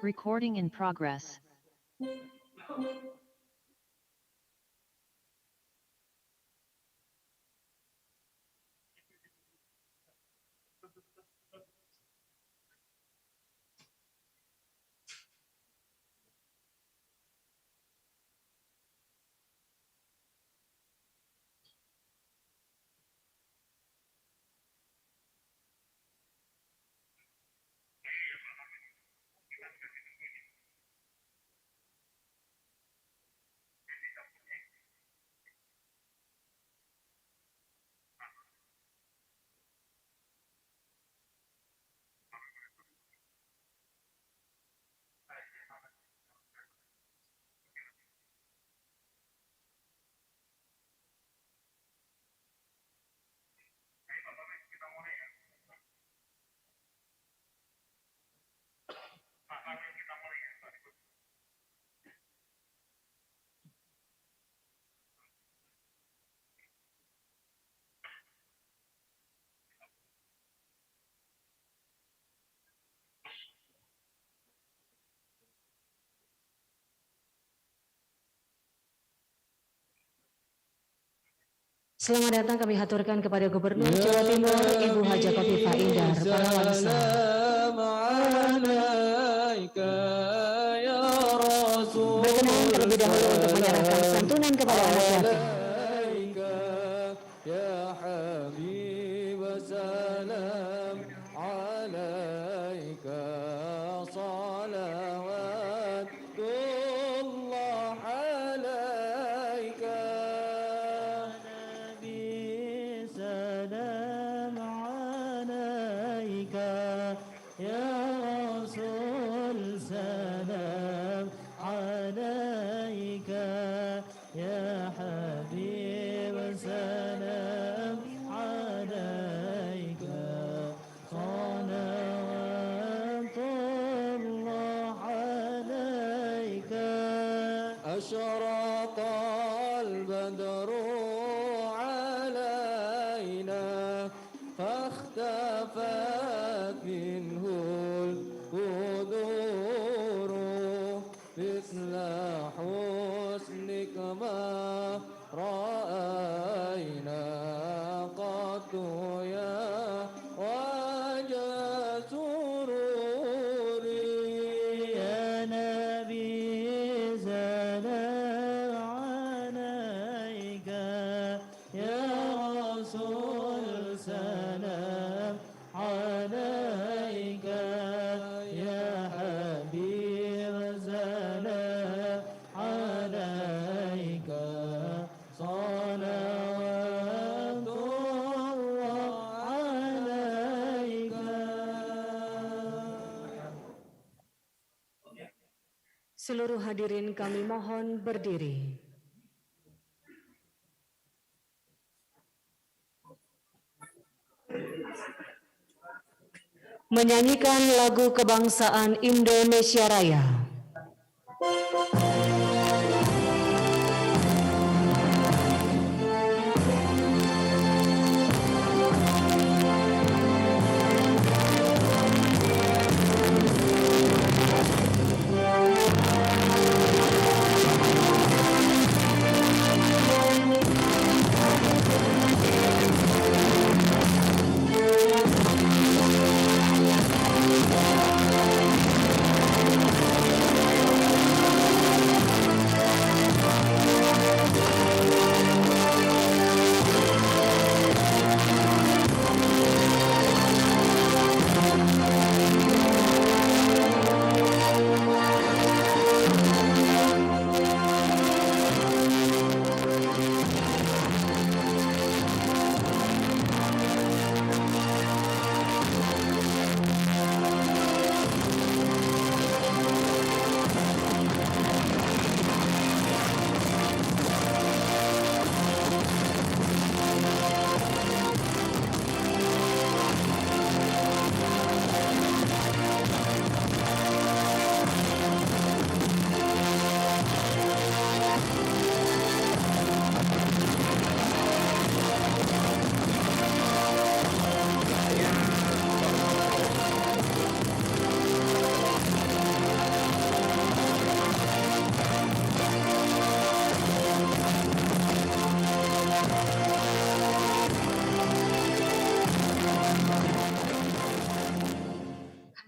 Recording in progress. Selamat datang kami haturkan kepada Gubernur Jawa Timur Ibu Haja Khofifah Indar Parawansa. Berkenan terlebih dahulu untuk menyerahkan santunan kepada anak yatim. أشرق البدر علينا فاختفت منه القدور مثل حسنك ما رأينا قط يا وجه سروري يا نبي Seluruh hadirin kami mohon berdiri. Menyanyikan lagu kebangsaan Indonesia Raya.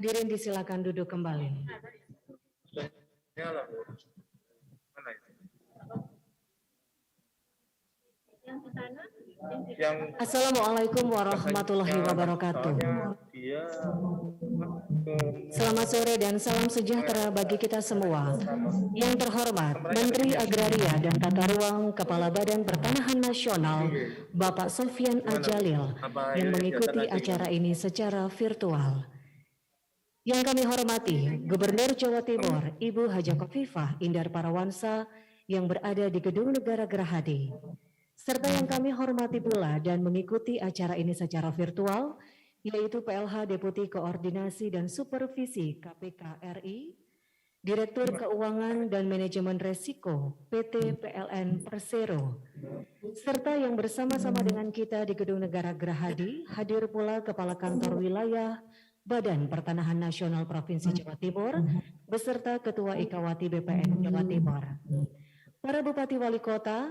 Hadirin disilakan duduk kembali. Nyala, Bu. Mana itu? Yang Assalamualaikum warahmatullahi wabarakatuh. dia Selamat sore dan salam sejahtera bagi kita semua. Yang terhormat Menteri Agraria dan Tata Ruang Kepala Badan Pertanahan Nasional Bapak Sofyan Adjalil yang mengikuti acara ini secara virtual. Yang kami hormati Gubernur Jawa Timur Ibu Haja Khofifah Indar Parawansa yang berada di Gedung Negara Gerahadi. Serta yang kami hormati pula dan mengikuti acara ini secara virtual, yaitu PLH Deputi Koordinasi dan Supervisi KPK RI, Direktur Keuangan dan Manajemen Resiko PT PLN Persero, serta yang bersama-sama dengan kita di Gedung Negara Gerahadi, hadir pula Kepala Kantor Wilayah Badan Pertanahan Nasional Provinsi Jawa Timur, beserta Ketua Ikawati BPN Jawa Timur. Para Bupati Wali Kota,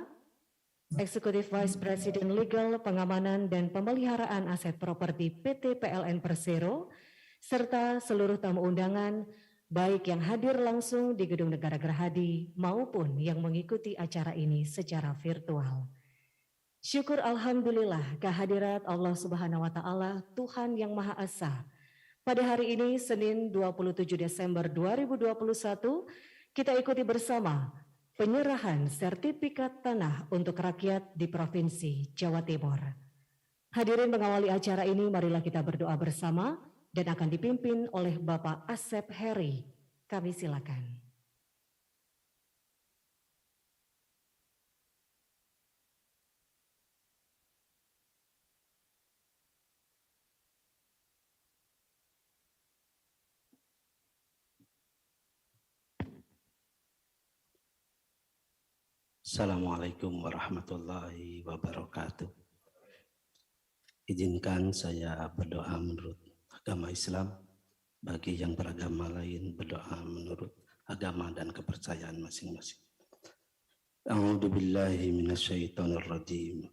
Executive Vice President Legal, Pengamanan dan Pemeliharaan Aset Properti PT PLN Persero, serta seluruh tamu undangan, baik yang hadir langsung di Gedung Negara Gerahadi maupun yang mengikuti acara ini secara virtual. Syukur Alhamdulillah kehadirat Allah Subhanahu wa Ta'ala, Tuhan yang Maha Esa. Pada hari ini, Senin 27 Desember 2021, kita ikuti bersama penyerahan sertifikat tanah untuk rakyat di Provinsi Jawa Timur. Hadirin mengawali acara ini, marilah kita berdoa bersama dan akan dipimpin oleh Bapak Asep Heri. Kami silakan. Assalamualaikum warahmatullahi wabarakatuh. Izinkan saya berdoa menurut agama Islam, bagi yang beragama lain berdoa menurut agama dan kepercayaan masing-masing. A'udzubillahi minasyaitonir rajim.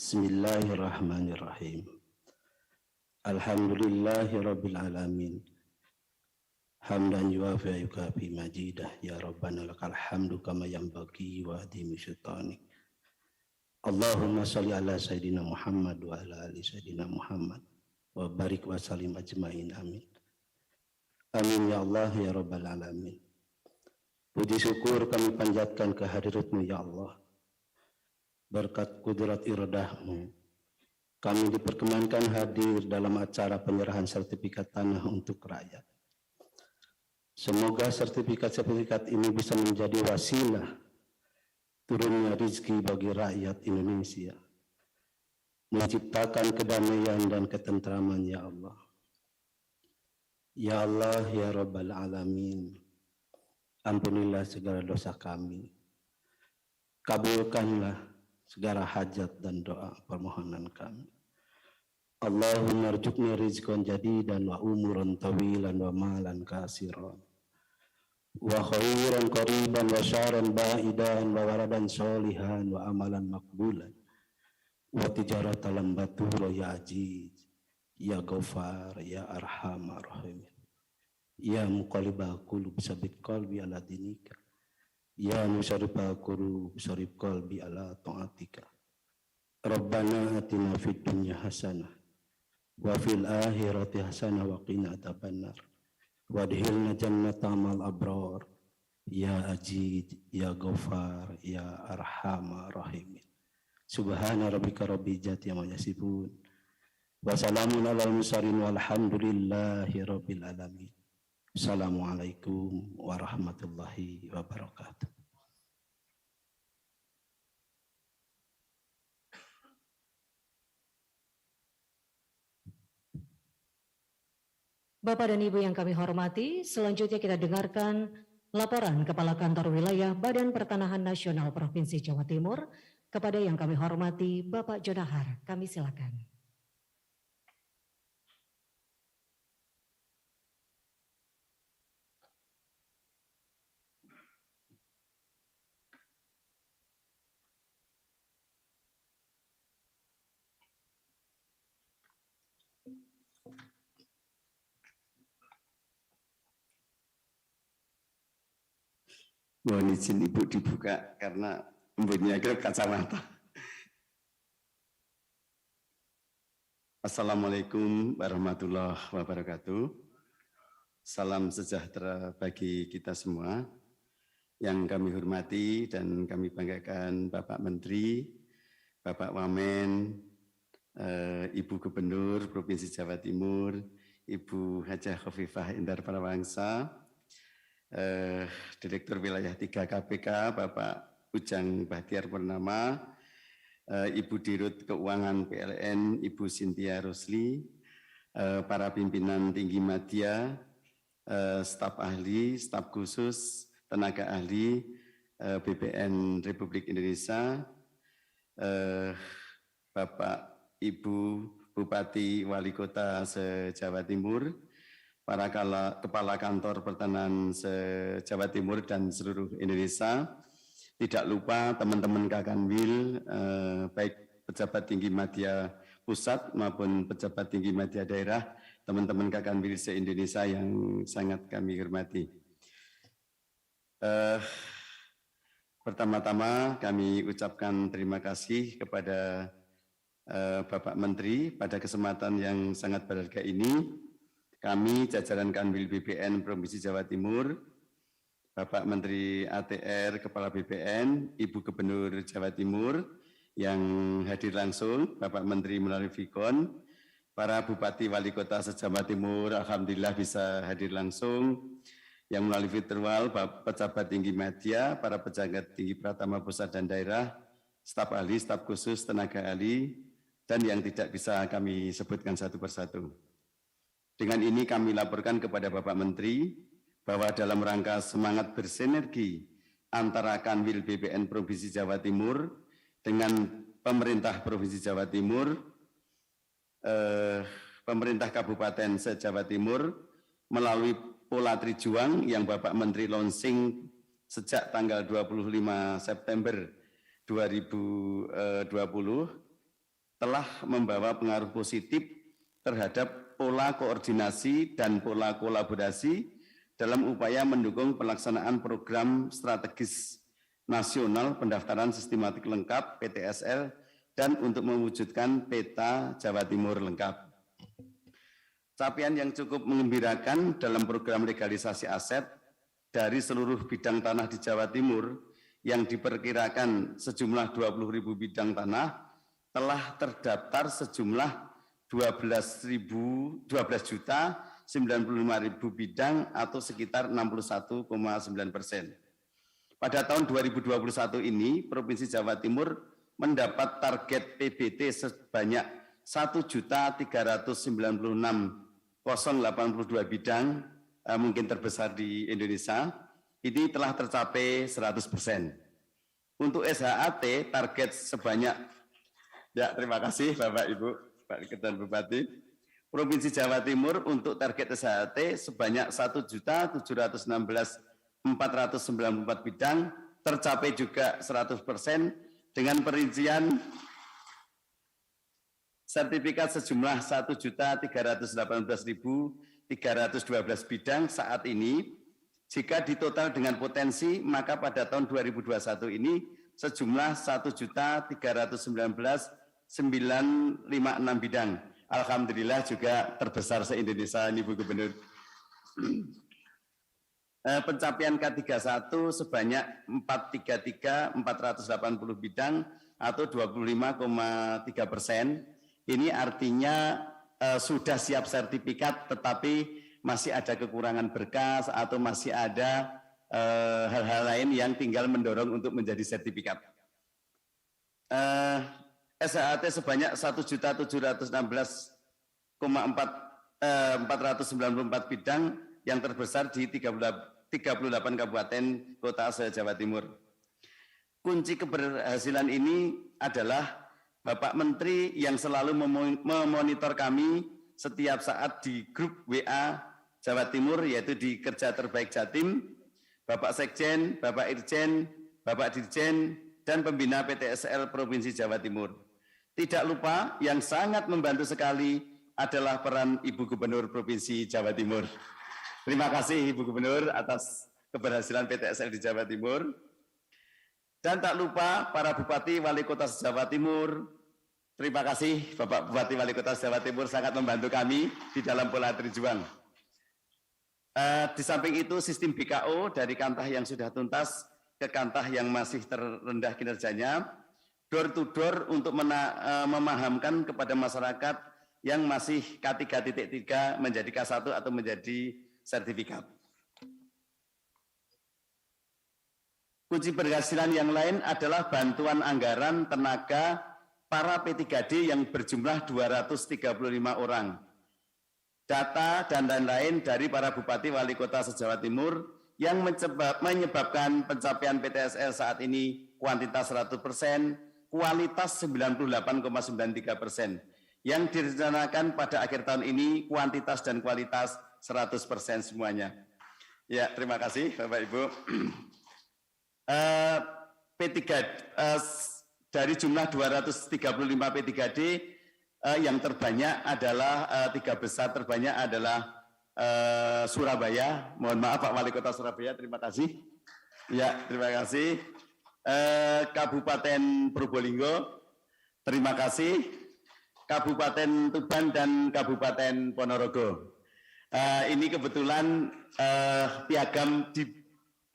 Bismillahirrahmanirrahim. Alhamdulillahirabbil alamin. Hamdan yuwafi yukafi majidah ya Rabbana lakal hamdu kama yanbaghi wa adhimi sultanik. Allahumma salli ala Sayyidina Muhammad wa ala ali Sayyidina Muhammad wa barik wa salim ajmain amin. Amin ya Allah ya Rabbal alamin. Puji syukur kami panjatkan kehadirat-Mu ya Allah. Berkat kudrat iradahmu, kami diperkenankan hadir dalam acara penyerahan sertifikat tanah untuk rakyat. Semoga sertifikat-sertifikat ini bisa menjadi wasilah turunnya rezeki bagi rakyat Indonesia, menciptakan kedamaian dan ketentraman ya Allah. Ya Allah, ya Rabbal Alamin, ampunilah segala dosa kami, kabulkanlah segala hajat dan doa permohonan kami. Allahumma arzuqna rizqan jadidan wa umuran tawilan wa malan kasiran wa khairan qariban wa syarran ba'idan wa waradan solihan wa amalan makbulan wa tijaratan lam batur ya aziz ya ghafar ya arhamar rahimin ya muqallibal qulub sabit qalbi ala dinika ya musarrifal qulub sarif qalbi ala taatika. Rabbana atina fid dunya hasanah wa fil akhirati hasanah wa qina adzabannar. Wadhilna jannata mal abrar ya aziz ya ghafar ya arhamar rahimin. Subhana rabbika rabbil izzati amma yasifun wa salamun alal mursalin walhamdulillahi rabbil alamin. Assalamualaikum warahmatullahi wabarakatuh. Bapak dan Ibu yang kami hormati, selanjutnya kita dengarkan laporan Kepala Kantor Wilayah Badan Pertanahan Nasional Provinsi Jawa Timur kepada yang kami hormati Bapak Jonahar. Kami silakan. Mohon izin Ibu dibuka karena mempunyai kacamata. Assalamualaikum warahmatullahi wabarakatuh. Salam sejahtera bagi kita semua. Yang kami hormati dan kami banggakan Bapak Menteri, Bapak Wamen, Ibu Gubernur Provinsi Jawa Timur, Ibu Hajah Khofifah Indar Parawangsa, Direktur Wilayah 3 KPK, Bapak Ujang Bahtiar Purnama, Ibu Dirut Keuangan PLN, Ibu Cynthia Rosli, para pimpinan tinggi media, staf ahli, staf khusus, tenaga ahli BPN Republik Indonesia, Bapak Ibu Bupati Wali Kota se-Jawa Timur, para kepala kantor pertanahan se-Jawa Timur dan seluruh Indonesia, tidak lupa teman-teman Kakanwil, baik pejabat tinggi media pusat maupun pejabat tinggi media daerah, teman-teman Kakanwil se-Indonesia yang sangat kami hormati. Pertama-tama kami ucapkan terima kasih kepada Bapak Menteri pada kesempatan yang sangat berharga ini. Kami jajaran Kanwil BPN Provinsi Jawa Timur, Bapak Menteri ATR, Kepala BPN, Ibu Gubernur Jawa Timur yang hadir langsung, Bapak Menteri melalui Vikon, para Bupati Wali Kota se-Jawa Timur, alhamdulillah bisa hadir langsung, yang melalui virtual, pejabat tinggi media, para pejabat tinggi Pratama Pusat dan Daerah, staf ahli, staf khusus, tenaga ahli, dan yang tidak bisa kami sebutkan satu persatu. Dengan ini kami laporkan kepada Bapak Menteri bahwa dalam rangka semangat bersinergi antara Kanwil BPN Provinsi Jawa Timur dengan pemerintah Provinsi Jawa Timur, pemerintah Kabupaten se-Jawa Timur melalui Pola Trijuang yang Bapak Menteri launching sejak tanggal 25 September 2020 telah membawa pengaruh positif terhadap pola koordinasi dan pola kolaborasi dalam upaya mendukung pelaksanaan program strategis nasional pendaftaran sistematik lengkap PTSL dan untuk mewujudkan peta Jawa Timur lengkap. Capaian yang cukup menggembirakan dalam program legalisasi aset dari seluruh bidang tanah di Jawa Timur yang diperkirakan sejumlah 20.000 bidang tanah telah terdaftar sejumlah 12.095.000 bidang atau sekitar 61,9%. Pada tahun 2021 ini, Provinsi Jawa Timur mendapat target PBT sebanyak 1.396.082 bidang, mungkin terbesar di Indonesia, ini telah tercapai 100%. Untuk SHAT target sebanyak, ya terima kasih Bapak Ibu, Pak Ketua Bupati, Provinsi Jawa Timur untuk target SHAT sebanyak 1.716.494 bidang, tercapai juga 100% dengan perincian sertifikat sejumlah 1.318.312 bidang saat ini. Jika ditotal dengan potensi, maka pada tahun 2021 ini sejumlah 1.319.956 bidang. Alhamdulillah juga terbesar se-Indonesia ini Bu Gubernur. Pencapaian K31 sebanyak 480 bidang atau 25,3%. Ini artinya sudah siap sertifikat, tetapi masih ada kekurangan berkas atau masih ada hal-hal lain yang tinggal mendorong untuk menjadi sertifikat. SHAT sebanyak 1.716.494 bidang yang terbesar di 38 kabupaten kota se-Jawa Timur. Kunci keberhasilan ini adalah Bapak Menteri yang selalu memonitor kami setiap saat di grup WA Jawa Timur, yaitu di Kerja Terbaik Jatim, Bapak Sekjen, Bapak Irjen, Bapak Dirjen, dan Pembina PTSL Provinsi Jawa Timur. Tidak lupa yang sangat membantu sekali adalah peran Ibu Gubernur Provinsi Jawa Timur. Terima kasih Ibu Gubernur atas keberhasilan PTSL di Jawa Timur. Dan tak lupa para Bupati Wali Kota Jawa Timur. Terima kasih Bapak Bupati Wali Kota Jawa Timur sangat membantu kami di dalam pola terjuang. Di samping itu sistem BKO dari kantah yang sudah tuntas ke kantah yang masih terendah kinerjanya, door to door untuk memahamkan kepada masyarakat yang masih K3.3 menjadi K1 atau menjadi sertifikat. Kunci keberhasilan yang lain adalah bantuan anggaran tenaga para P3D yang berjumlah 235 orang. Data dan lain-lain dari para Bupati Wali Kota se-Jawa Timur yang menyebabkan pencapaian PTSL saat ini kuantitas 100%, kualitas 98,93%. Yang direncanakan pada akhir tahun ini kuantitas dan kualitas 100% semuanya. Ya, terima kasih Bapak Ibu. P3 dari jumlah 235 P3D yang terbanyak adalah 3 besar terbanyak adalah Surabaya. Mohon maaf Pak Wali Kota Surabaya, terima kasih. Ya, terima kasih. Kabupaten Probolinggo, terima kasih. Kabupaten Tuban dan Kabupaten Ponorogo. Ini kebetulan piagam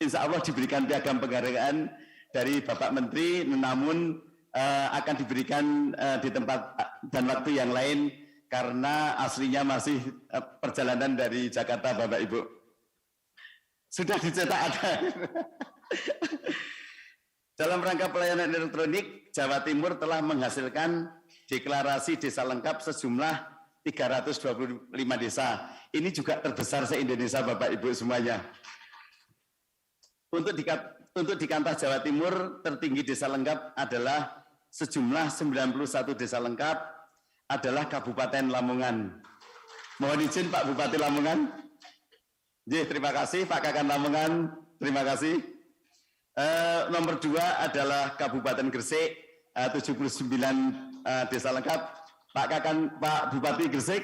insya Allah diberikan piagam penghargaan dari Bapak Menteri, namun akan diberikan di tempat dan waktu yang lain karena aslinya masih perjalanan dari Jakarta Bapak Ibu. Sudah dicetak ada. Dalam rangka pelayanan elektronik, Jawa Timur telah menghasilkan deklarasi desa lengkap sejumlah 325 desa. Ini juga terbesar se-Indonesia Bapak Ibu semuanya. Untuk di kantah Jawa Timur, tertinggi desa lengkap adalah sejumlah 91 desa lengkap adalah Kabupaten Lamongan. Mohon izin Pak Bupati Lamongan. Terima kasih Pak Kakan Lamongan. Terima kasih. Nomor 2 adalah Kabupaten Gresik, 79 desa lengkap. Pak Kakan, Pak Bupati Gresik.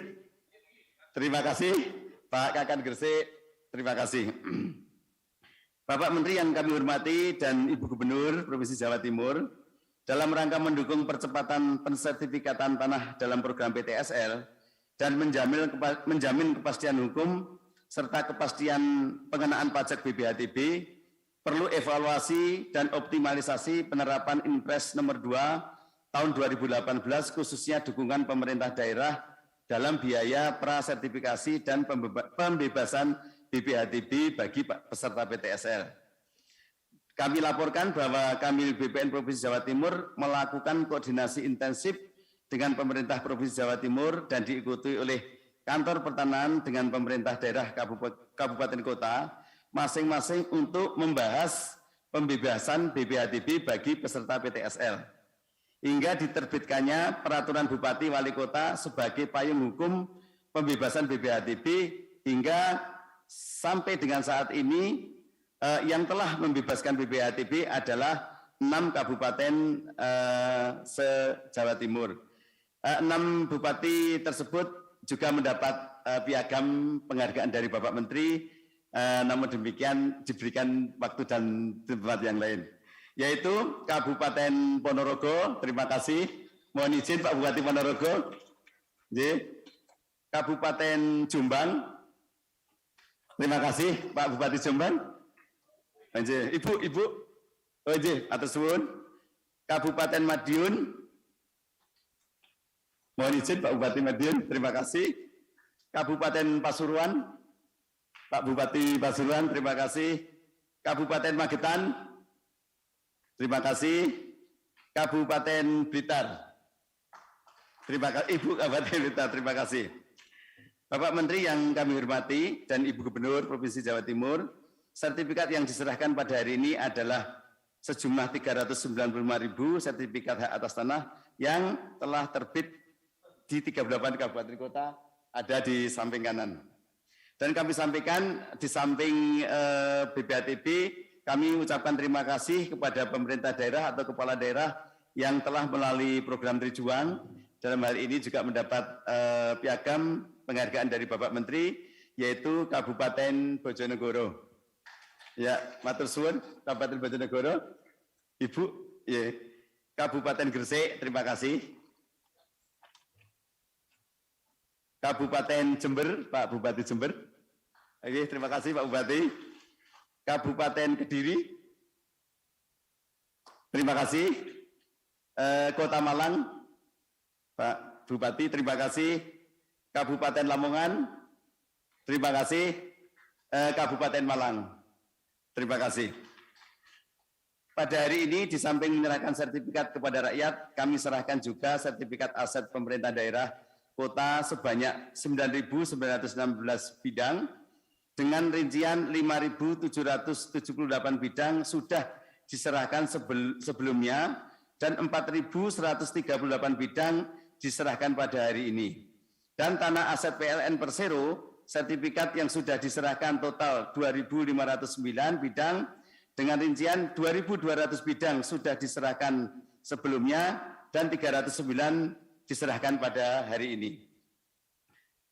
Terima kasih. Pak Kakan Gresik. Terima kasih. Bapak Menteri yang kami hormati dan Ibu Gubernur Provinsi Jawa Timur, dalam rangka mendukung percepatan pensertifikatan tanah dalam program PTSL dan menjamin kepastian hukum serta kepastian pengenaan pajak BPHTB, perlu evaluasi dan optimalisasi penerapan Impres nomor 2 tahun 2018 khususnya dukungan pemerintah daerah dalam biaya prasertifikasi dan pembebasan BPHTB bagi peserta PTSL. Kami laporkan bahwa kami BPN Provinsi Jawa Timur melakukan koordinasi intensif dengan pemerintah Provinsi Jawa Timur dan diikuti oleh Kantor Pertanahan dengan pemerintah daerah kabupaten kota masing-masing untuk membahas pembebasan BPHTB bagi peserta PTSL. Hingga diterbitkannya peraturan Bupati Wali Kota sebagai payung hukum pembebasan BPHTB hingga sampai dengan saat ini yang telah membebaskan BPHTB adalah 6 kabupaten se-Jawa Timur. 6 bupati tersebut juga mendapat piagam penghargaan dari Bapak Menteri, namun demikian diberikan waktu dan tempat yang lain. Yaitu Kabupaten Ponorogo, terima kasih. Mohon izin Pak Bupati Ponorogo. Kabupaten Jombang, terima kasih Pak Bupati Jombang. Ibu, atas suwun. Kabupaten Madiun, mohon izin Pak Bupati Madiun, terima kasih. Kabupaten Pasuruan, Pak Bupati Pasuruan, terima kasih. Kabupaten Magetan, terima kasih. Kabupaten Blitar, terima kasih. Ibu Kabupaten Blitar, terima kasih. Bapak Menteri yang kami hormati dan Ibu Gubernur Provinsi Jawa Timur, sertifikat yang diserahkan pada hari ini adalah sejumlah 395.000 sertifikat hak atas tanah yang telah terbit di 38 kabupaten kota ada di samping kanan. Dan kami sampaikan di samping BPHTB, kami ucapkan terima kasih kepada pemerintah daerah atau kepala daerah yang telah melalui program Trijuang. Dalam hal ini juga mendapat piagam penghargaan dari Bapak Menteri, yaitu Kabupaten Bojonegoro. Ya, matur suwun Kabupaten Bojonegoro. Ibu, ya. Kabupaten Gresik, terima kasih. Kabupaten Jember, Pak Bupati Jember. Oke, terima kasih Pak Bupati. Kabupaten Kediri. Terima kasih. Kota Malang, Pak Bupati, terima kasih. Kabupaten Lamongan, terima kasih. Kabupaten Malang, terima kasih. Pada hari ini, di samping menyerahkan sertifikat kepada rakyat, kami serahkan juga sertifikat aset pemerintah daerah kota sebanyak 9.916 bidang, dengan rincian 5.778 bidang sudah diserahkan sebelumnya, dan 4.138 bidang diserahkan pada hari ini. Dan tanah aset PLN Persero, sertifikat yang sudah diserahkan total 2.509 bidang, dengan rincian 2.200 bidang sudah diserahkan sebelumnya, dan 309 diserahkan pada hari ini.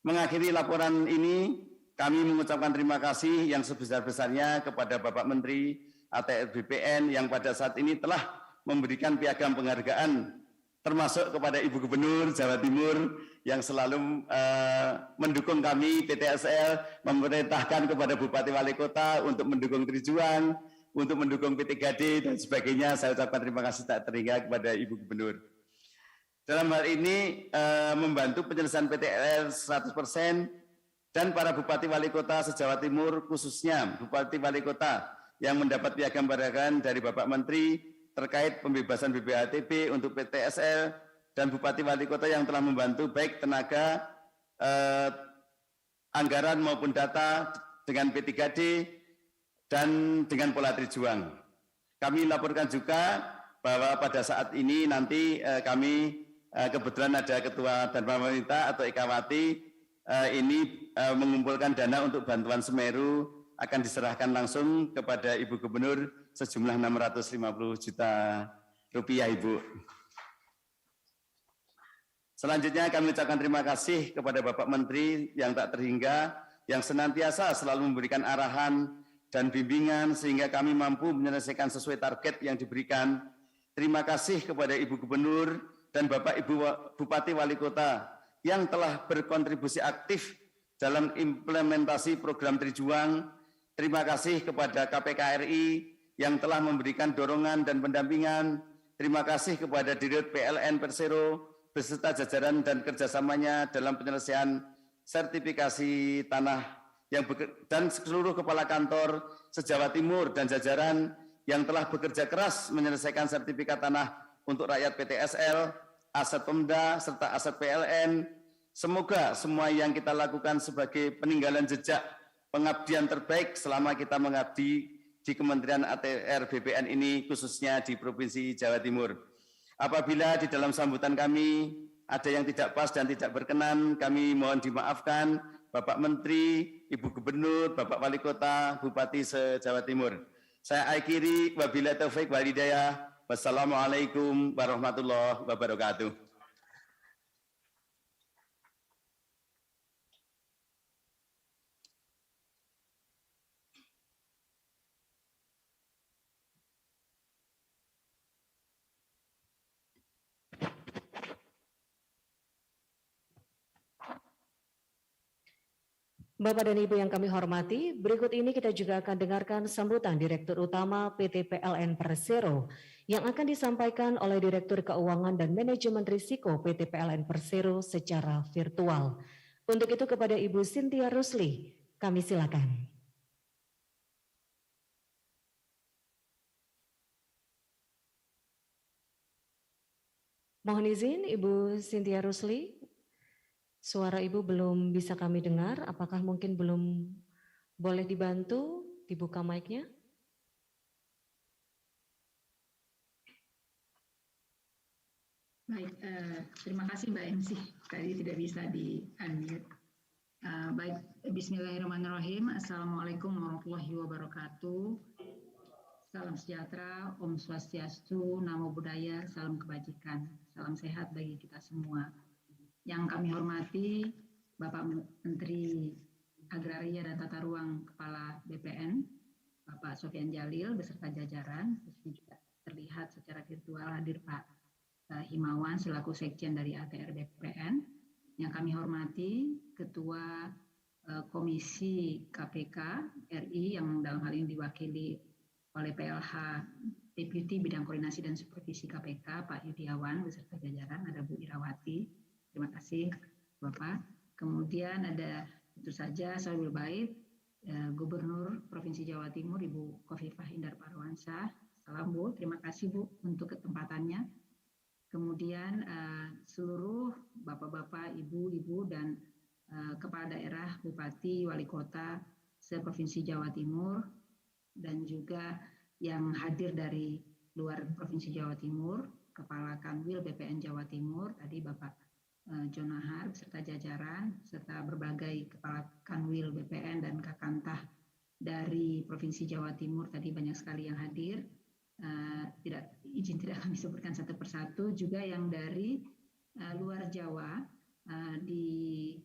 Mengakhiri laporan ini, kami mengucapkan terima kasih yang sebesar-besarnya kepada Bapak Menteri ATR BPN yang pada saat ini telah memberikan piagam penghargaan, termasuk kepada Ibu Gubernur Jawa Timur yang selalu mendukung kami PTSL, memerintahkan kepada Bupati Wali Kota untuk mendukung Trijuang, untuk mendukung P3D dan sebagainya. Saya ucapkan terima kasih tak terhingga kepada Ibu Gubernur. Dalam hal ini membantu penyelesaian PTL 100% dan para Bupati Wali Kota se-Jawa Timur, khususnya Bupati Wali Kota yang mendapat piagam penghargaan dari Bapak Menteri terkait pembebasan BPHTB untuk PTSL, dan Bupati Wali Kota yang telah membantu baik tenaga, anggaran maupun data dengan P3D, dan dengan pola Trijuang. Kami laporkan juga bahwa pada saat ini nanti kami kebetulan ada Ketua Dharma Wanita atau Ekawati ini mengumpulkan dana untuk bantuan Semeru, akan diserahkan langsung kepada Ibu Gubernur sejumlah 650 juta rupiah, Ibu. Selanjutnya kami ucapkan terima kasih kepada Bapak Menteri yang tak terhingga, yang senantiasa selalu memberikan arahan dan bimbingan sehingga kami mampu menyelesaikan sesuai target yang diberikan. Terima kasih kepada Ibu Gubernur dan Bapak Ibu Bupati Wali Kota yang telah berkontribusi aktif dalam implementasi program Trijuang. Terima kasih kepada KPK RI yang telah memberikan dorongan dan pendampingan. Terima kasih kepada Dirut PLN Persero beserta jajaran dan kerjasamanya dalam penyelesaian sertifikasi tanah dan seluruh kepala kantor se-Jawa Timur dan jajaran yang telah bekerja keras menyelesaikan sertifikat tanah untuk rakyat PTSL, aset Pemda, serta aset PLN. Semoga semua yang kita lakukan sebagai peninggalan jejak pengabdian terbaik selama kita mengabdi di Kementerian ATR BPN ini, khususnya di Provinsi Jawa Timur. Apabila di dalam sambutan kami ada yang tidak pas dan tidak berkenan, kami mohon dimaafkan. Bapak Menteri, Ibu Gubernur, Bapak Wali Kota, Bupati se-Jawa Timur. Saya akhiri, wabillahi taufik wal hidayah. Wassalamualaikum warahmatullahi wabarakatuh. Bapak dan Ibu yang kami hormati, berikut ini kita juga akan dengarkan sambutan Direktur Utama PT PLN Persero yang akan disampaikan oleh Direktur Keuangan dan Manajemen Risiko PT PLN Persero secara virtual. Untuk itu kepada Ibu Cynthia Rusli, kami silakan. Mohon izin Ibu Cynthia Rusli. Suara Ibu belum bisa kami dengar, apakah mungkin belum boleh dibantu dibuka mic-nya? Baik, terima kasih Mbak MC, tadi tidak bisa di-unmute. Baik, bismillahirrahmanirrahim, Assalamualaikum warahmatullahi wabarakatuh. Salam sejahtera, Om Swastiastu, Namo Buddhaya, salam kebajikan, salam sehat bagi kita semua. Yang kami hormati Bapak Menteri Agraria dan Tata Ruang Kepala BPN, Bapak Sofyan Jalil beserta jajaran, juga terlihat secara virtual hadir Pak Himawan selaku Sekjen dari ATR BPN. Yang kami hormati Ketua Komisi KPK RI yang dalam hal ini diwakili oleh PLH Deputi Bidang Koordinasi dan Supervisi KPK Pak Yudiawan beserta jajaran, ada Bu Irawati. Terima kasih Bapak. Kemudian ada tentu saja Sohibul Bait, Gubernur Provinsi Jawa Timur Ibu Khofifah Indar Parawansa. Salam Bu, terima kasih Bu untuk ketempatannya. Kemudian seluruh bapak-bapak, ibu-ibu dan kepala daerah, bupati, wali kota se-Provinsi Jawa Timur dan juga yang hadir dari luar Provinsi Jawa Timur, Kepala Kanwil BPN Jawa Timur, tadi Bapak Jonahar beserta jajaran, serta berbagai Kepala Kanwil BPN dan Kakantah dari Provinsi Jawa Timur, tadi banyak sekali yang hadir. Tidak kami sebutkan satu persatu, juga yang dari luar Jawa, dari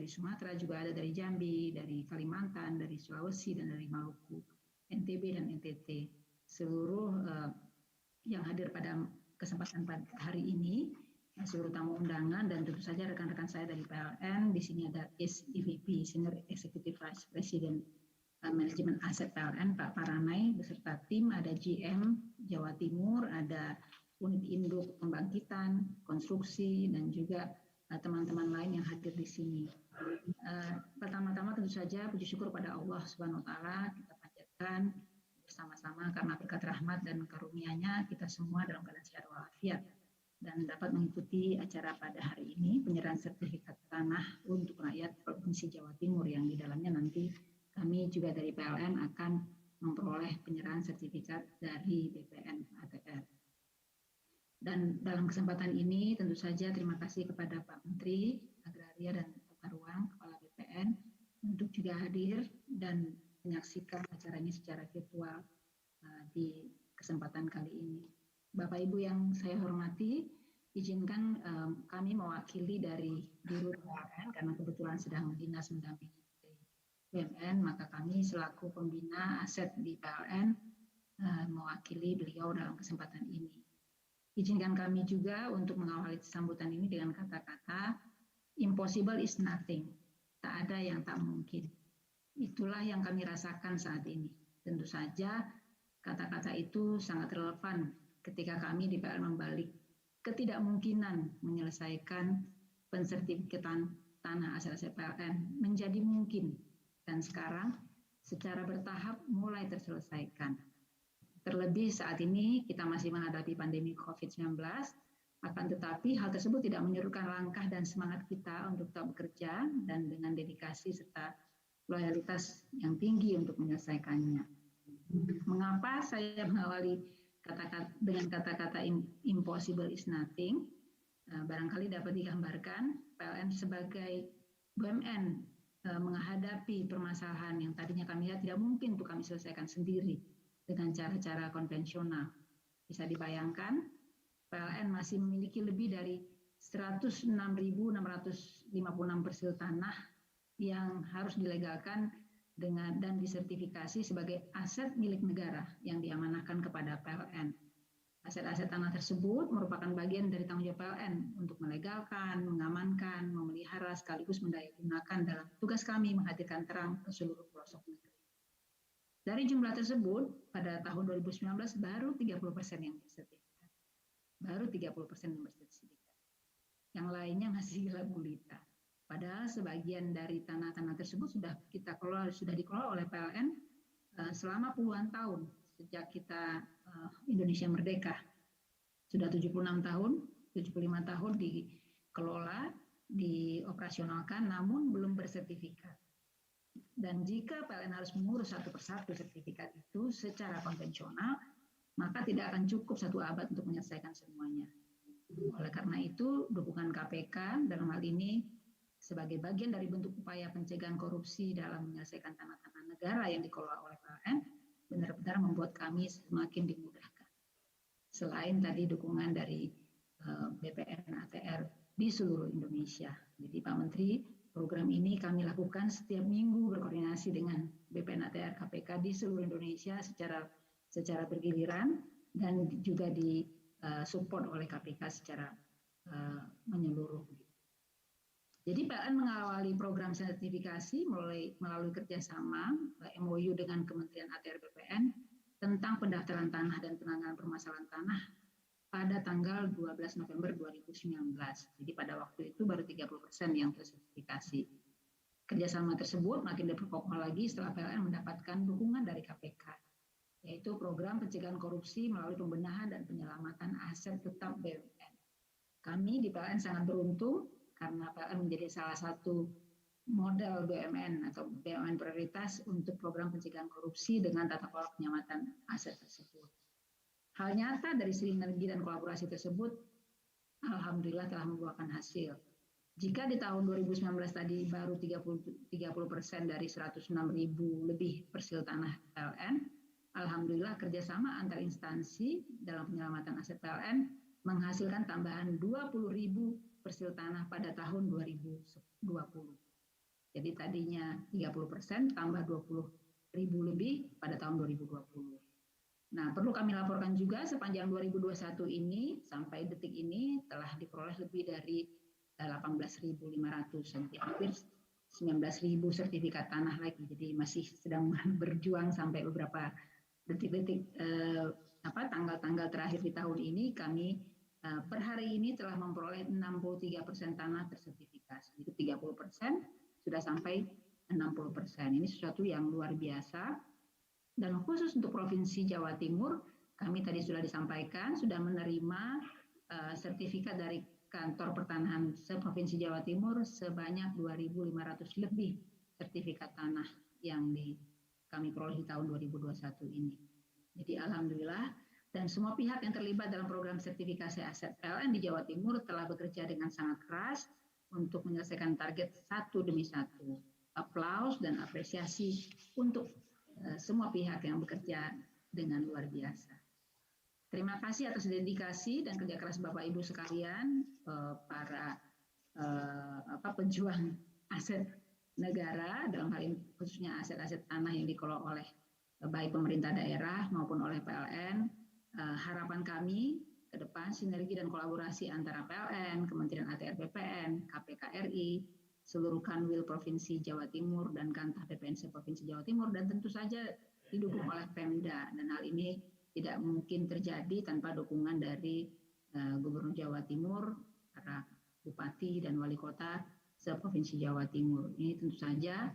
Sumatera juga ada, dari Jambi, dari Kalimantan, dari Sulawesi dan dari Maluku, NTB dan NTT. Seluruh yang hadir pada kesempatan hari ini, seluruh tamu undangan dan tentu saja rekan-rekan saya dari PLN. Di sini ada SEVP, Senior Executive Vice President Manajemen Aset PLN, Pak Paranai beserta tim, ada GM Jawa Timur, ada unit induk pembangkitan, konstruksi, dan juga teman-teman lain yang hadir di sini. Pertama-tama tentu saja puji syukur pada Allah Subhanahu wa taala kita panjatkan bersama-sama karena berkat rahmat dan karunia-Nya kita semua dalam keadaan sehat walafiat dan dapat mengikuti acara pada hari ini, penyerahan sertifikat tanah untuk rakyat Provinsi Jawa Timur yang di dalamnya nanti kami juga dari PLN akan memperoleh penyerahan sertifikat dari BPN ATR. Dan dalam kesempatan ini tentu saja terima kasih kepada Pak Menteri Agraria dan Tata Ruang, Kepala BPN untuk juga hadir dan menyaksikan acara ini secara virtual di kesempatan kali ini. Bapak Ibu yang saya hormati, izinkan kami mewakili dari Dirut PLN karena kebetulan sedang dinas mendampingi BUMN, maka kami selaku pembina aset di PLN mewakili beliau dalam kesempatan ini. Izinkan kami juga untuk mengawali sambutan ini dengan kata-kata impossible is nothing, tak ada yang tak mungkin. Itulah yang kami rasakan saat ini. Tentu saja kata-kata itu sangat relevan ketika kami di PLN membalik ketidakmungkinan menyelesaikan pensertifikatan tanah aset-aset PLN menjadi mungkin. Dan sekarang secara bertahap mulai terselesaikan. Terlebih saat ini kita masih menghadapi pandemi COVID-19, akan tetapi hal tersebut tidak menyurutkan langkah dan semangat kita untuk tetap bekerja dan dengan dedikasi serta loyalitas yang tinggi untuk menyelesaikannya. Mengapa saya mengawali dengan kata-kata impossible is nothing? Barangkali dapat digambarkan PLN sebagai BUMN menghadapi permasalahan yang tadinya kami lihat tidak mungkin untuk kami selesaikan sendiri dengan cara-cara konvensional. Bisa dibayangkan, PLN masih memiliki lebih dari 106.656 parcel tanah yang harus dilegalkan dan disertifikasi sebagai aset milik negara yang diamanahkan kepada PLN. Aset-aset tanah tersebut merupakan bagian dari tanggung jawab PLN untuk melegalkan, mengamankan, memelihara sekaligus mendayagunakan dalam tugas kami menghadirkan terang ke seluruh pelosok negeri. Dari jumlah tersebut, pada tahun 2019 baru 30% yang bersertifikat. Baru 30% yang bersertifikat. Yang lainnya masih gelap gulita. Padahal sebagian dari tanah-tanah tersebut sudah dikelola oleh PLN selama puluhan tahun sejak kita Indonesia merdeka. Sudah 76 tahun, 75 tahun dikelola, dioperasionalkan, namun belum bersertifikat. Dan jika PLN harus mengurus satu persatu sertifikat itu secara konvensional, maka tidak akan cukup satu abad untuk menyelesaikan semuanya. Oleh karena itu, dukungan KPK dalam hal ini sebagai bagian dari bentuk upaya pencegahan korupsi dalam menyelesaikan tanah-tanah negara yang dikelola oleh PLN, benar-benar membuat kami semakin dimudahkan. Selain tadi dukungan dari BPN ATR di seluruh Indonesia. Jadi Pak Menteri, Program ini kami lakukan setiap minggu berkoordinasi dengan BPN ATR KPK di seluruh Indonesia secara bergiliran dan juga disupport oleh KPK secara menyeluruh. Jadi PLN mengawali program sertifikasi melalui kerjasama MOU dengan Kementerian ATR BPN tentang pendaftaran tanah dan penanganan permasalahan tanah pada tanggal 12 November 2019. Jadi pada waktu itu baru 30% yang tersertifikasi. Kerjasama tersebut makin diperkokoh lagi setelah PLN mendapatkan dukungan dari KPK, yaitu program pencegahan korupsi melalui pembenahan dan penyelamatan aset tetap BUMN. Kami di PLN sangat beruntung karena PLN menjadi salah satu model BUMN atau BUMN prioritas untuk program pencegahan korupsi dengan tata kelola penyelamatan aset tersebut. Hal nyata dari sinergi dan kolaborasi tersebut, alhamdulillah telah membuahkan hasil. Jika di tahun 2019 tadi baru 30% dari 106.000 lebih persil tanah PLN, alhamdulillah kerjasama antar instansi dalam penyelamatan aset PLN menghasilkan tambahan 20.000 persil tanah pada tahun 2020. Jadi tadinya 30% tambah 20.000 lebih pada tahun 2020. Nah, perlu kami laporkan juga sepanjang 2021 ini sampai detik ini telah diperoleh lebih dari 18.500, jadi hampir 19.000 sertifikat tanah lagi. Jadi masih sedang berjuang sampai beberapa detik-detik tanggal-tanggal terakhir di tahun ini kami per hari ini telah memperoleh 63% tanah tersertifikasi. Itu 30% sudah sampai 60%. Ini sesuatu yang luar biasa. Dan khusus untuk Provinsi Jawa Timur, kami tadi sudah disampaikan, sudah menerima sertifikat dari Kantor Pertanahan se-Provinsi Jawa Timur sebanyak 2.500 lebih sertifikat tanah yang kami peroleh di tahun 2021 ini. Jadi alhamdulillah, dan semua pihak yang terlibat dalam program sertifikasi aset PLN di Jawa Timur telah bekerja dengan sangat keras untuk menyelesaikan target satu demi satu. Aplaus dan apresiasi untuk semua pihak yang bekerja dengan luar biasa. Terima kasih atas dedikasi dan kerja keras Bapak Ibu sekalian, para pejuang aset negara, dalam hal ini khususnya aset-aset tanah yang dikelola oleh baik pemerintah daerah maupun oleh PLN. Harapan kami ke depan sinergi dan kolaborasi antara PLN, Kementerian ATR BPN, KPK RI, seluruh Kanwil Provinsi Jawa Timur dan Kantah BPNC Provinsi Jawa Timur, dan tentu saja didukung oleh Pemda, dan hal ini tidak mungkin terjadi tanpa dukungan dari Gubernur Jawa Timur, para Bupati dan Wali Kota se-Provinsi Jawa Timur. Ini tentu saja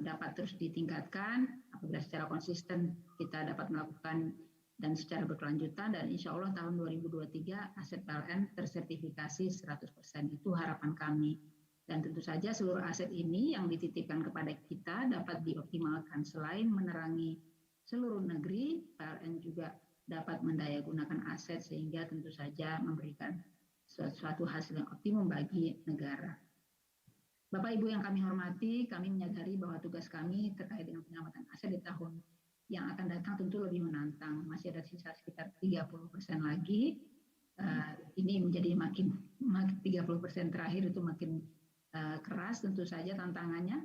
dapat terus ditingkatkan apabila secara konsisten kita dapat melakukan dan secara berkelanjutan, dan insya Allah tahun 2023 aset PLN tersertifikasi 100%. Itu harapan kami. Dan tentu saja seluruh aset ini yang dititipkan kepada kita dapat dioptimalkan. Selain menerangi seluruh negeri, PLN juga dapat mendayagunakan aset sehingga tentu saja memberikan suatu hasil yang optimum bagi negara. Bapak Ibu yang kami hormati, kami menyadari bahwa tugas kami terkait dengan penyelamatan aset di tahun yang akan datang tentu lebih menantang. Masih ada sisa sekitar 30% lagi. Ini menjadi makin 30% terakhir itu makin keras tentu saja tantangannya,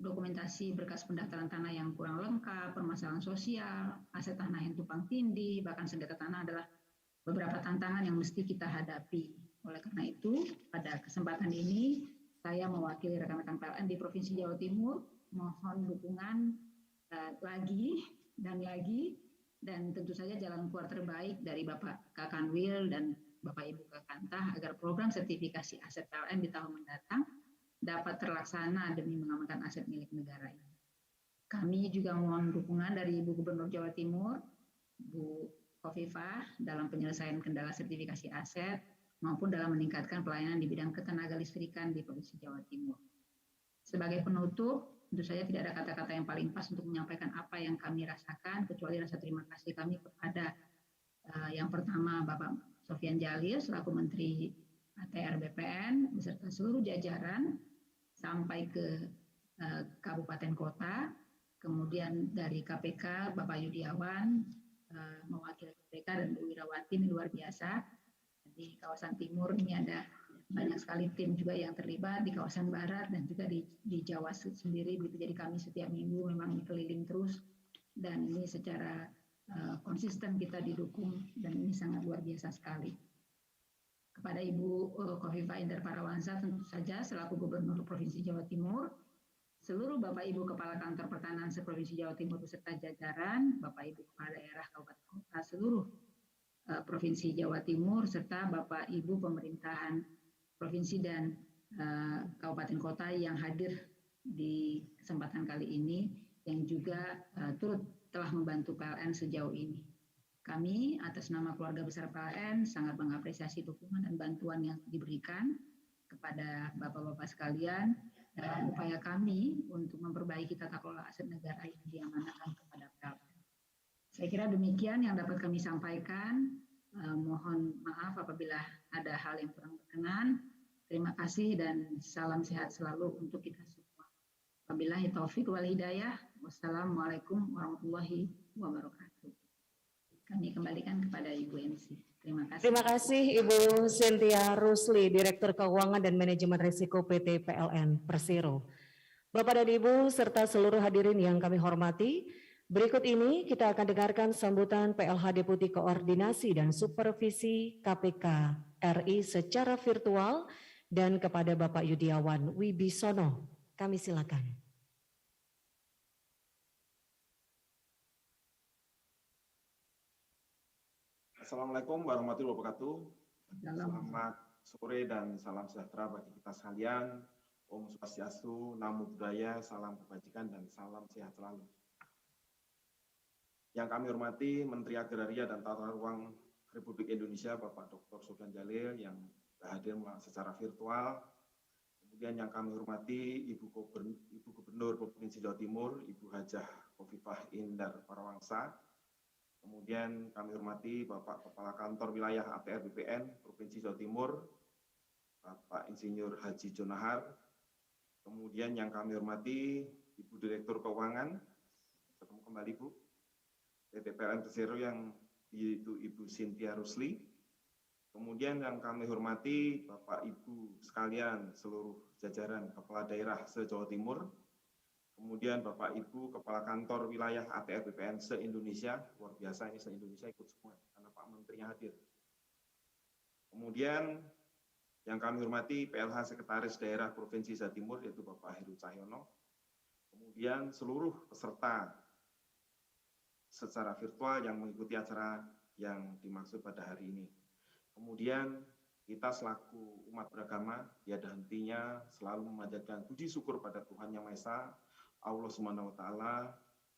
dokumentasi berkas pendaftaran tanah yang kurang lengkap, permasalahan sosial, aset tanah yang tumpang tindih, bahkan sengketa tanah adalah beberapa tantangan yang mesti kita hadapi. Oleh karena itu, pada kesempatan ini saya mewakili rekan-rekan PLN di Provinsi Jawa Timur mohon dukungan lagi dan tentu saja jalan keluar terbaik dari Bapak Kakanwil dan Bapak Ibu Kakantah agar program sertifikasi aset PLN di tahun mendatang dapat terlaksana demi mengamankan aset milik negara ini. Kami juga mohon dukungan dari Ibu Gubernur Jawa Timur, Bu Khofifah, dalam penyelesaian kendala sertifikasi aset maupun dalam meningkatkan pelayanan di bidang ketenaga listrikan di Provinsi Jawa Timur. Sebagai penutup, tentu saja tidak ada kata-kata yang paling pas untuk menyampaikan apa yang kami rasakan, kecuali rasa terima kasih kami kepada yang pertama Bapak Sofyan Djalil selaku Menteri ATR BPN beserta seluruh jajaran sampai ke kabupaten kota, kemudian dari KPK Bapak Yudiawan mewakili KPK dan Bu Wirawati, ini luar biasa. Di kawasan timur ini ada banyak sekali tim juga yang terlibat di kawasan barat dan juga di Jawa sendiri. Jadi kami setiap minggu memang keliling terus dan ini secara konsisten kita didukung dan ini sangat luar biasa sekali. Kepada Ibu Khofifah Indar Parawansa tentu saja selaku Gubernur Provinsi Jawa Timur, seluruh Bapak Ibu Kepala Kantor Pertanahan se-Provinsi Jawa Timur beserta jajaran, Bapak Ibu Kepala Daerah Kabupaten Kota seluruh Provinsi Jawa Timur serta Bapak Ibu pemerintahan provinsi dan kabupaten kota yang hadir di kesempatan kali ini yang juga turut telah membantu PLN sejauh ini. Kami atas nama keluarga besar PLN sangat mengapresiasi dukungan dan bantuan yang diberikan kepada Bapak-Bapak sekalian dalam upaya kami untuk memperbaiki tata kelola aset negara yang diamanahkan kepada PLN. Saya kira demikian yang dapat kami sampaikan. Mohon maaf apabila ada hal yang kurang berkenan. Terima kasih dan salam sehat selalu untuk kita semua. Wabillahi taufik wal hidayah. Wassalamualaikum warahmatullahi wabarakatuh. Kami kembalikan kepada Ibu MC. Terima kasih. Terima kasih Ibu Cynthia Rusli, Direktur Keuangan dan Manajemen Risiko PT PLN Persero. Bapak dan Ibu serta seluruh hadirin yang kami hormati, berikut ini kita akan dengarkan sambutan PLH Deputi Koordinasi dan Supervisi KPK RI secara virtual dan kepada Bapak Yudiawan Wibisono. Kami silakan. Assalamualaikum warahmatullahi wabarakatuh. Selamat sore dan salam sejahtera bagi kita sekalian. Om Swastiastu, Namo Buddhaya, salam kebajikan dan salam sehat selalu. Yang kami hormati Menteri Agraria dan Tata Ruang Republik Indonesia Bapak Dr. Sofyan Djalil yang hadir secara virtual. Kemudian yang kami hormati Ibu Gubernur Provinsi Jawa Timur, Ibu Hajah Khofifah Indar Parawansa. Kemudian kami hormati Bapak Kepala Kantor Wilayah ATR BPN Provinsi Jawa Timur, Bapak Insinyur Haji Jonahar. Kemudian yang kami hormati Ibu Direktur Keuangan, ketemu kembali Bu, PT PLN Persero yang yaitu Ibu Cynthia Rusli. Kemudian yang kami hormati Bapak Ibu sekalian seluruh jajaran Kepala Daerah se-Jawa Timur. Kemudian Bapak Ibu Kepala Kantor Wilayah ATR BPN se-Indonesia, luar biasa ini se-Indonesia ikut semua karena Pak Menterinya hadir. Kemudian yang kami hormati PLH Sekretaris Daerah Provinsi Jawa Timur yaitu Bapak Heru Cahyono. Kemudian seluruh peserta secara virtual yang mengikuti acara yang dimaksud pada hari ini. Kemudian kita selaku umat beragama tiada hentinya selalu memanjatkan puji syukur pada Tuhan Yang Maha Esa, Allah Subhanahu wa Ta'ala,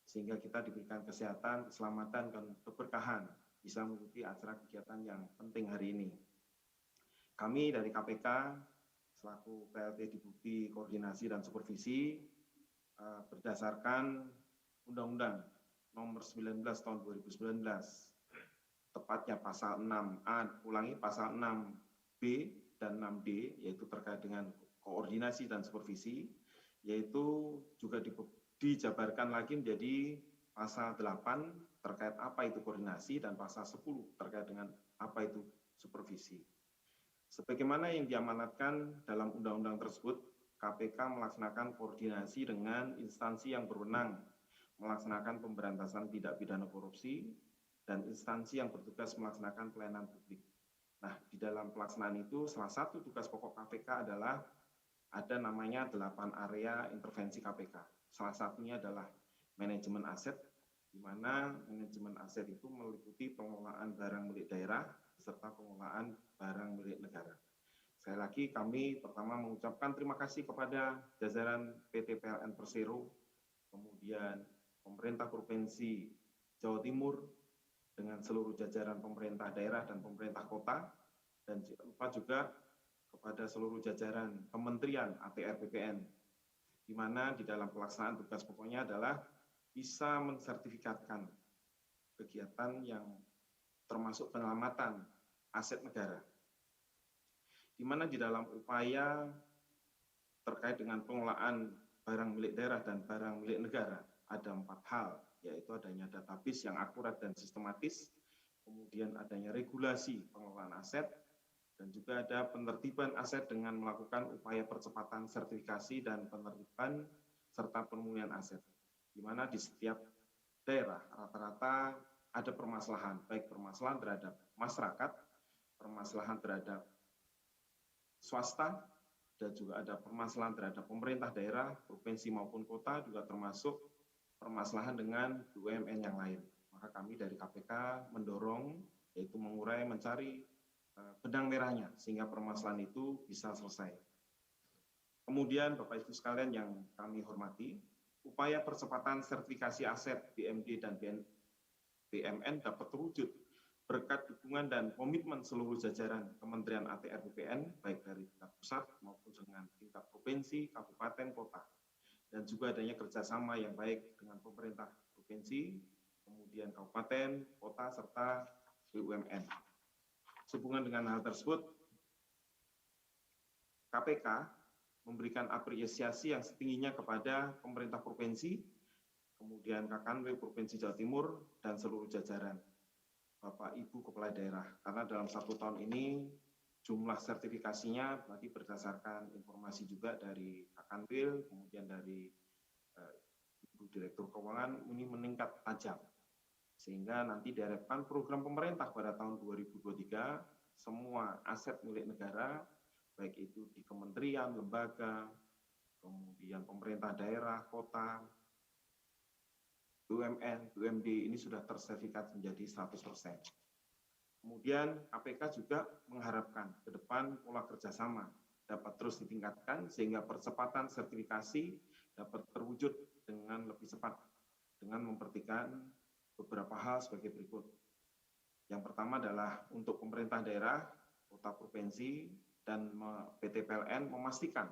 sehingga kita diberikan kesehatan, keselamatan, dan keberkahan bisa mengikuti acara kegiatan yang penting hari ini. Kami dari KPK selaku PLT Deputi Koordinasi dan Supervisi berdasarkan Undang-Undang Nomor 19 Tahun 2019, tepatnya pasal 6A, pasal 6B dan 6D, yaitu terkait dengan koordinasi dan supervisi, yaitu juga dijabarkan lagi menjadi pasal 8 terkait apa itu koordinasi dan pasal 10 terkait dengan apa itu supervisi. Sebagaimana yang diamanatkan dalam undang-undang tersebut, KPK melaksanakan koordinasi dengan instansi yang berwenang, melaksanakan pemberantasan tindak pidana korupsi, dan instansi yang bertugas melaksanakan pelayanan publik. Nah, di dalam pelaksanaan itu, salah satu tugas pokok KPK adalah ada namanya 8 area intervensi KPK. Salah satunya adalah manajemen aset, di mana manajemen aset itu meliputi pengelolaan barang milik daerah, beserta pengelolaan barang milik negara. Sekali lagi, kami pertama mengucapkan terima kasih kepada jajaran PT PLN Persero, kemudian pemerintah Provinsi Jawa Timur, dengan seluruh jajaran pemerintah daerah dan pemerintah kota, dan lupa juga kepada seluruh jajaran kementerian ATR BPN, di mana di dalam pelaksanaan tugas pokoknya adalah bisa mensertifikatkan kegiatan yang termasuk penyelamatan aset negara, di mana di dalam upaya terkait dengan pengelolaan barang milik daerah dan barang milik negara ada 4 hal, yaitu adanya database yang akurat dan sistematis, kemudian adanya regulasi pengelolaan aset, Dan juga ada penertiban aset dengan melakukan upaya percepatan sertifikasi dan penertiban serta pemulihan aset, di mana di setiap daerah rata-rata ada permasalahan, baik permasalahan terhadap masyarakat, permasalahan terhadap swasta, dan juga ada permasalahan terhadap pemerintah daerah, provinsi maupun kota, juga termasuk permasalahan dengan BUMN yang lain. Maka kami dari KPK mendorong, yaitu mengurai, mencari benang merahnya, sehingga permasalahan itu bisa selesai. Kemudian Bapak Ibu sekalian yang kami hormati, upaya percepatan sertifikasi aset BMD dan BMN dapat terwujud berkat dukungan dan komitmen seluruh jajaran Kementerian ATR BPN, baik dari tingkat pusat maupun dengan tingkat provinsi, kabupaten, kota. Dan juga adanya kerjasama yang baik dengan pemerintah provinsi, kemudian kabupaten, kota, serta BUMN. Sehubungan dengan hal tersebut, KPK memberikan apresiasi yang setingginya kepada pemerintah provinsi, kemudian Kakanwil Provinsi Jawa Timur, dan seluruh jajaran Bapak Ibu Kepala Daerah. Karena dalam 1 tahun ini jumlah sertifikasinya berarti berdasarkan informasi juga dari Kakanwil, kemudian dari Ibu Direktur Keuangan, ini meningkat tajam. Sehingga nanti diharapkan program pemerintah pada tahun 2023, semua aset milik negara, baik itu di kementerian, lembaga, kemudian pemerintah daerah, kota, BUMN, BUMD, ini sudah tersertifikat menjadi 100%. Kemudian KPK juga mengharapkan ke depan pola kerjasama dapat terus ditingkatkan sehingga percepatan sertifikasi dapat terwujud dengan lebih cepat dengan memperhatikan beberapa hal sebagai berikut. Yang pertama adalah untuk pemerintah daerah, kota, provinsi, dan PT PLN memastikan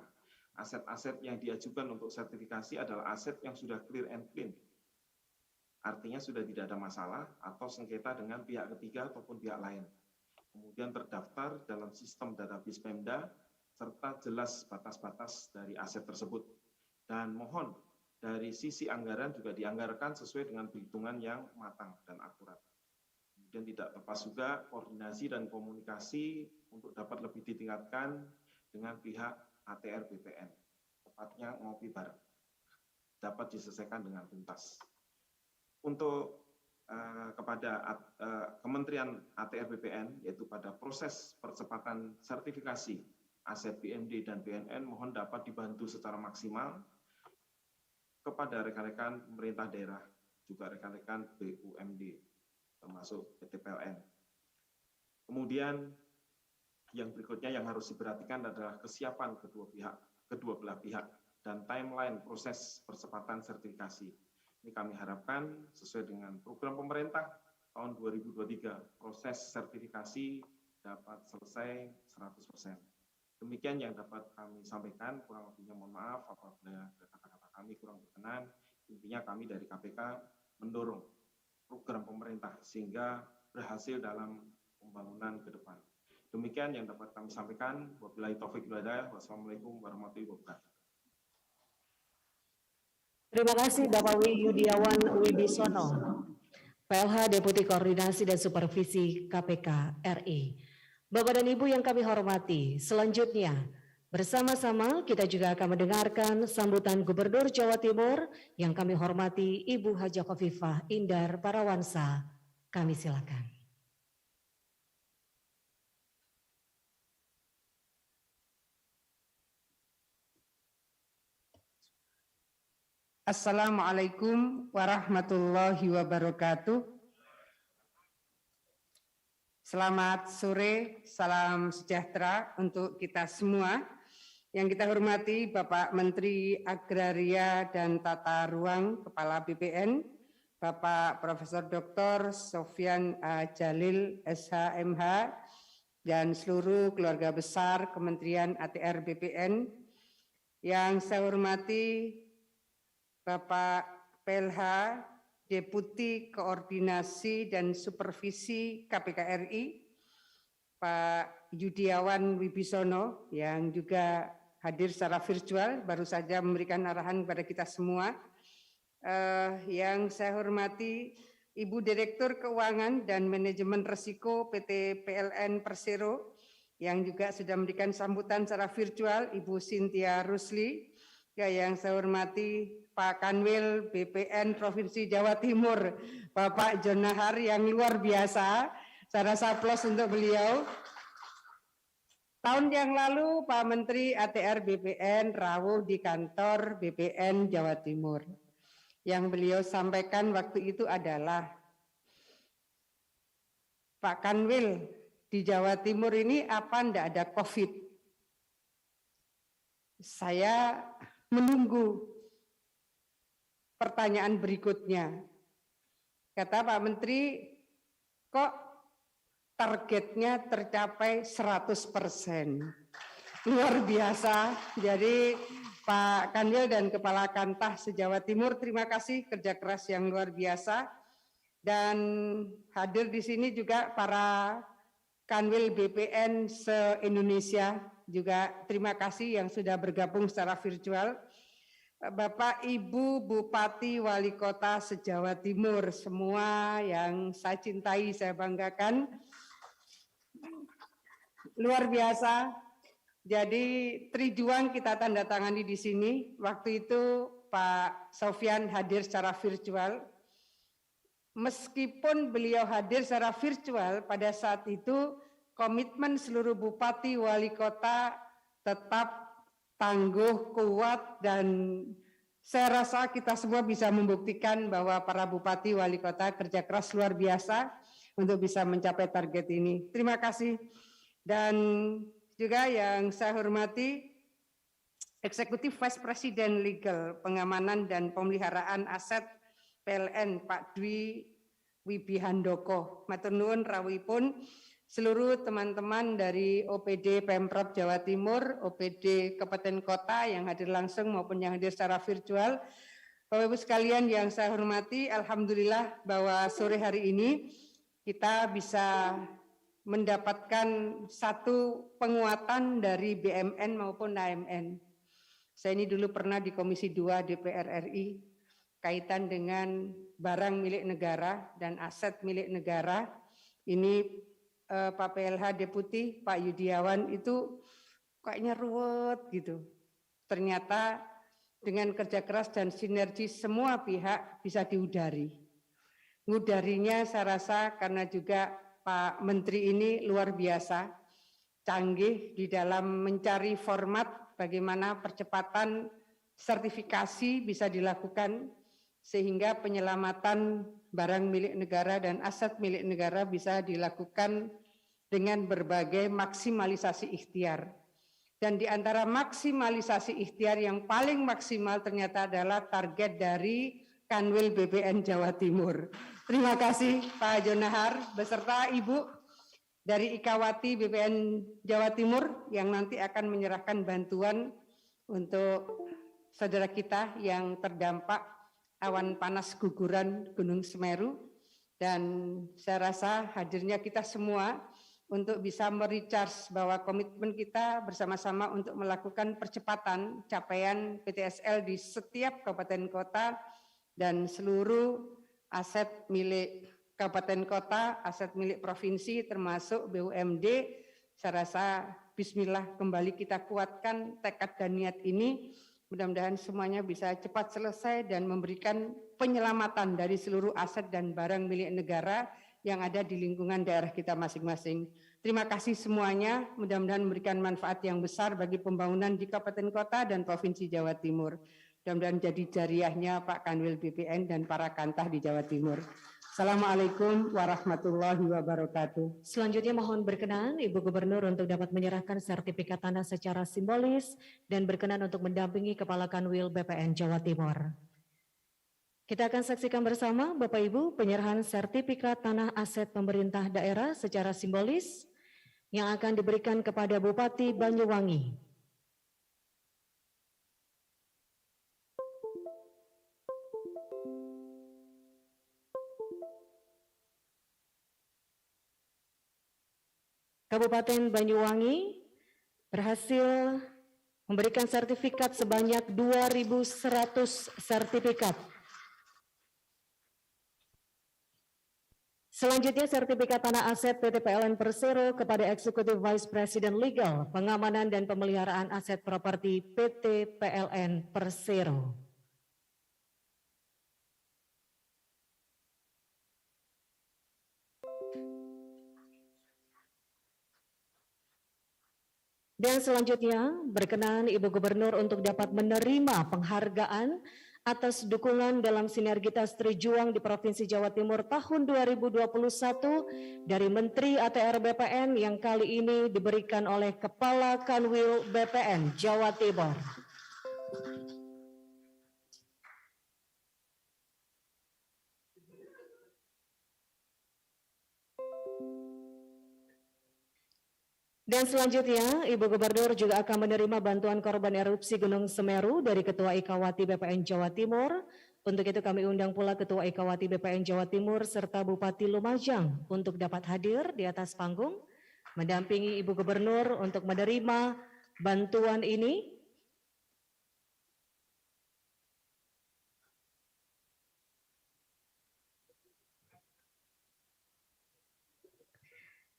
aset-aset yang diajukan untuk sertifikasi adalah aset yang sudah clear and clean. Artinya sudah tidak ada masalah atau sengketa dengan pihak ketiga ataupun pihak lain. Kemudian terdaftar dalam sistem database Pemda, serta jelas batas-batas dari aset tersebut. Dan mohon dari sisi anggaran juga dianggarkan sesuai dengan perhitungan yang matang dan akurat. Kemudian tidak lepas juga koordinasi dan komunikasi untuk dapat lebih ditingkatkan dengan pihak ATR BPN, tepatnya ngopi bareng, dapat diselesaikan dengan tuntas. Untuk kepada Kementerian ATR BPN, yaitu pada proses percepatan sertifikasi aset BMD dan BNN, mohon dapat dibantu secara maksimal kepada rekan-rekan pemerintah daerah, juga rekan-rekan BUMD, termasuk PT PLN. Kemudian yang berikutnya yang harus diperhatikan adalah kesiapan kedua belah pihak dan timeline proses percepatan sertifikasi. Ini kami harapkan sesuai dengan program pemerintah tahun 2023, proses sertifikasi dapat selesai 100%. Demikian yang dapat kami sampaikan, kurang lebihnya mohon maaf apabila kata-kata kami kurang berkenan. Intinya kami dari KPK mendorong program pemerintah sehingga berhasil dalam pembangunan ke depan. Demikian yang dapat kami sampaikan. Wabillahi taufiq wal hidayah. Wassalamualaikum warahmatullahi wabarakatuh. Terima kasih Bapak Yudiawan Wibisono, PLH Deputi Koordinasi dan Supervisi KPK RI. Bapak dan Ibu yang kami hormati, selanjutnya bersama-sama kita juga akan mendengarkan sambutan Gubernur Jawa Timur yang kami hormati Ibu Hajah Khofifah Indar Parawansa. Kami silakan. Assalamualaikum warahmatullahi wabarakatuh. Selamat sore, salam sejahtera untuk kita semua. Yang kita hormati Bapak Menteri Agraria dan Tata Ruang Kepala BPN, Bapak Profesor Dr. Sofyan Jalil SHMH, dan seluruh keluarga besar Kementerian ATR BPN. Yang saya hormati Bapak PLH, Deputi Koordinasi dan Supervisi KPK RI, Pak Yudiawan Wibisono, yang juga hadir secara virtual, baru saja memberikan arahan kepada kita semua. Yang saya hormati Ibu Direktur Keuangan dan Manajemen Risiko PT PLN Persero, yang juga sudah memberikan sambutan secara virtual, Ibu Cynthia Rusli, yang saya hormati Pak Kanwil BPN Provinsi Jawa Timur, Bapak John Nahar yang luar biasa. Saya rasa aplaus untuk beliau. Tahun yang lalu Pak Menteri ATR BPN rawuh di kantor BPN Jawa Timur. Yang beliau sampaikan waktu itu adalah, Pak Kanwil, di Jawa Timur ini apa ndak ada COVID? Saya menunggu pertanyaan berikutnya. Kata Pak Menteri, kok targetnya tercapai 100%. Luar biasa. Jadi Pak Kanwil dan Kepala Kantah se-Jawa Timur, terima kasih kerja keras yang luar biasa. Dan hadir di sini juga para Kanwil BPN se-Indonesia, juga terima kasih yang sudah bergabung secara virtual. Bapak, Ibu, Bupati, Wali Kota se-Jawa Timur, semua yang saya cintai, saya banggakan. Luar biasa. Jadi Trijuang kita tanda tangani di sini. Waktu itu Pak Sofyan hadir secara virtual. Meskipun beliau hadir secara virtual, pada saat itu komitmen seluruh bupati wali kota tetap tangguh, kuat, dan saya rasa kita semua bisa membuktikan bahwa para bupati wali kota kerja keras luar biasa untuk bisa mencapai target ini. Terima kasih. Dan juga yang saya hormati Eksekutif Vice President Legal, Pengamanan dan Pemeliharaan Aset PLN Pak Dwi Wibihandoko. Matur nuwun rawuhipun seluruh teman-teman dari OPD Pemprov Jawa Timur, OPD Kabupaten Kota yang hadir langsung maupun yang hadir secara virtual. Bapak Ibu sekalian yang saya hormati, alhamdulillah bahwa sore hari ini kita bisa mendapatkan satu penguatan dari BMN maupun AMN. Saya ini dulu pernah di Komisi 2 DPR RI kaitan dengan barang milik negara dan aset milik negara. Ini Pak PLH Deputi, Pak Yudiawan itu kayaknya ruwet gitu. Ternyata dengan kerja keras dan sinergi semua pihak bisa diudari. Ngudarinya saya rasa karena juga Pak Menteri ini luar biasa, canggih di dalam mencari format bagaimana percepatan sertifikasi bisa dilakukan sehingga penyelamatan barang milik negara dan aset milik negara bisa dilakukan dengan berbagai maksimalisasi ikhtiar. Dan di antara maksimalisasi ikhtiar yang paling maksimal ternyata adalah target dari Kanwil BPN Jawa Timur. Terima kasih Pak Jonahar beserta Ibu dari Ikawati BPN Jawa Timur yang nanti akan menyerahkan bantuan untuk saudara kita yang terdampak awan panas guguran Gunung Semeru. Dan saya rasa hadirnya kita semua untuk bisa merecharge bahwa komitmen kita bersama-sama untuk melakukan percepatan capaian PTSL di setiap kabupaten kota dan seluruh aset milik kabupaten kota, aset milik provinsi termasuk BUMD. Saya rasa bismillah kembali kita kuatkan tekad dan niat ini. Mudah-mudahan semuanya bisa cepat selesai dan memberikan penyelamatan dari seluruh aset dan barang milik negara yang ada di lingkungan daerah kita masing-masing. Terima kasih semuanya, mudah-mudahan memberikan manfaat yang besar bagi pembangunan di Kabupaten Kota dan Provinsi Jawa Timur. Mudah-mudahan jadi jariahnya Pak Kanwil BPN dan para kantah di Jawa Timur. Assalamualaikum warahmatullahi wabarakatuh. Selanjutnya mohon berkenan Ibu Gubernur untuk dapat menyerahkan sertifikat tanah secara simbolis dan berkenan untuk mendampingi Kepala Kanwil BPN Jawa Timur. Kita akan saksikan bersama Bapak Ibu penyerahan sertifikat tanah aset pemerintah daerah secara simbolis yang akan diberikan kepada Bupati Banyuwangi. Kabupaten Banyuwangi berhasil memberikan sertifikat sebanyak 2.100 sertifikat. Selanjutnya, sertifikat tanah aset PT PLN Persero kepada Eksekutif Vice President Legal, Pengamanan dan Pemeliharaan Aset Properti PT PLN Persero. Dan selanjutnya, berkenan Ibu Gubernur untuk dapat menerima penghargaan atas dukungan dalam sinergitas Trijuang di Provinsi Jawa Timur tahun 2021 dari Menteri ATR BPN yang kali ini diberikan oleh Kepala Kanwil BPN Jawa Timur. Dan selanjutnya, Ibu Gubernur juga akan menerima bantuan korban erupsi Gunung Semeru dari Ketua Ikawati BPN Jawa Timur. Untuk itu kami undang pula Ketua Ikawati BPN Jawa Timur serta Bupati Lumajang untuk dapat hadir di atas panggung, mendampingi Ibu Gubernur untuk menerima bantuan ini.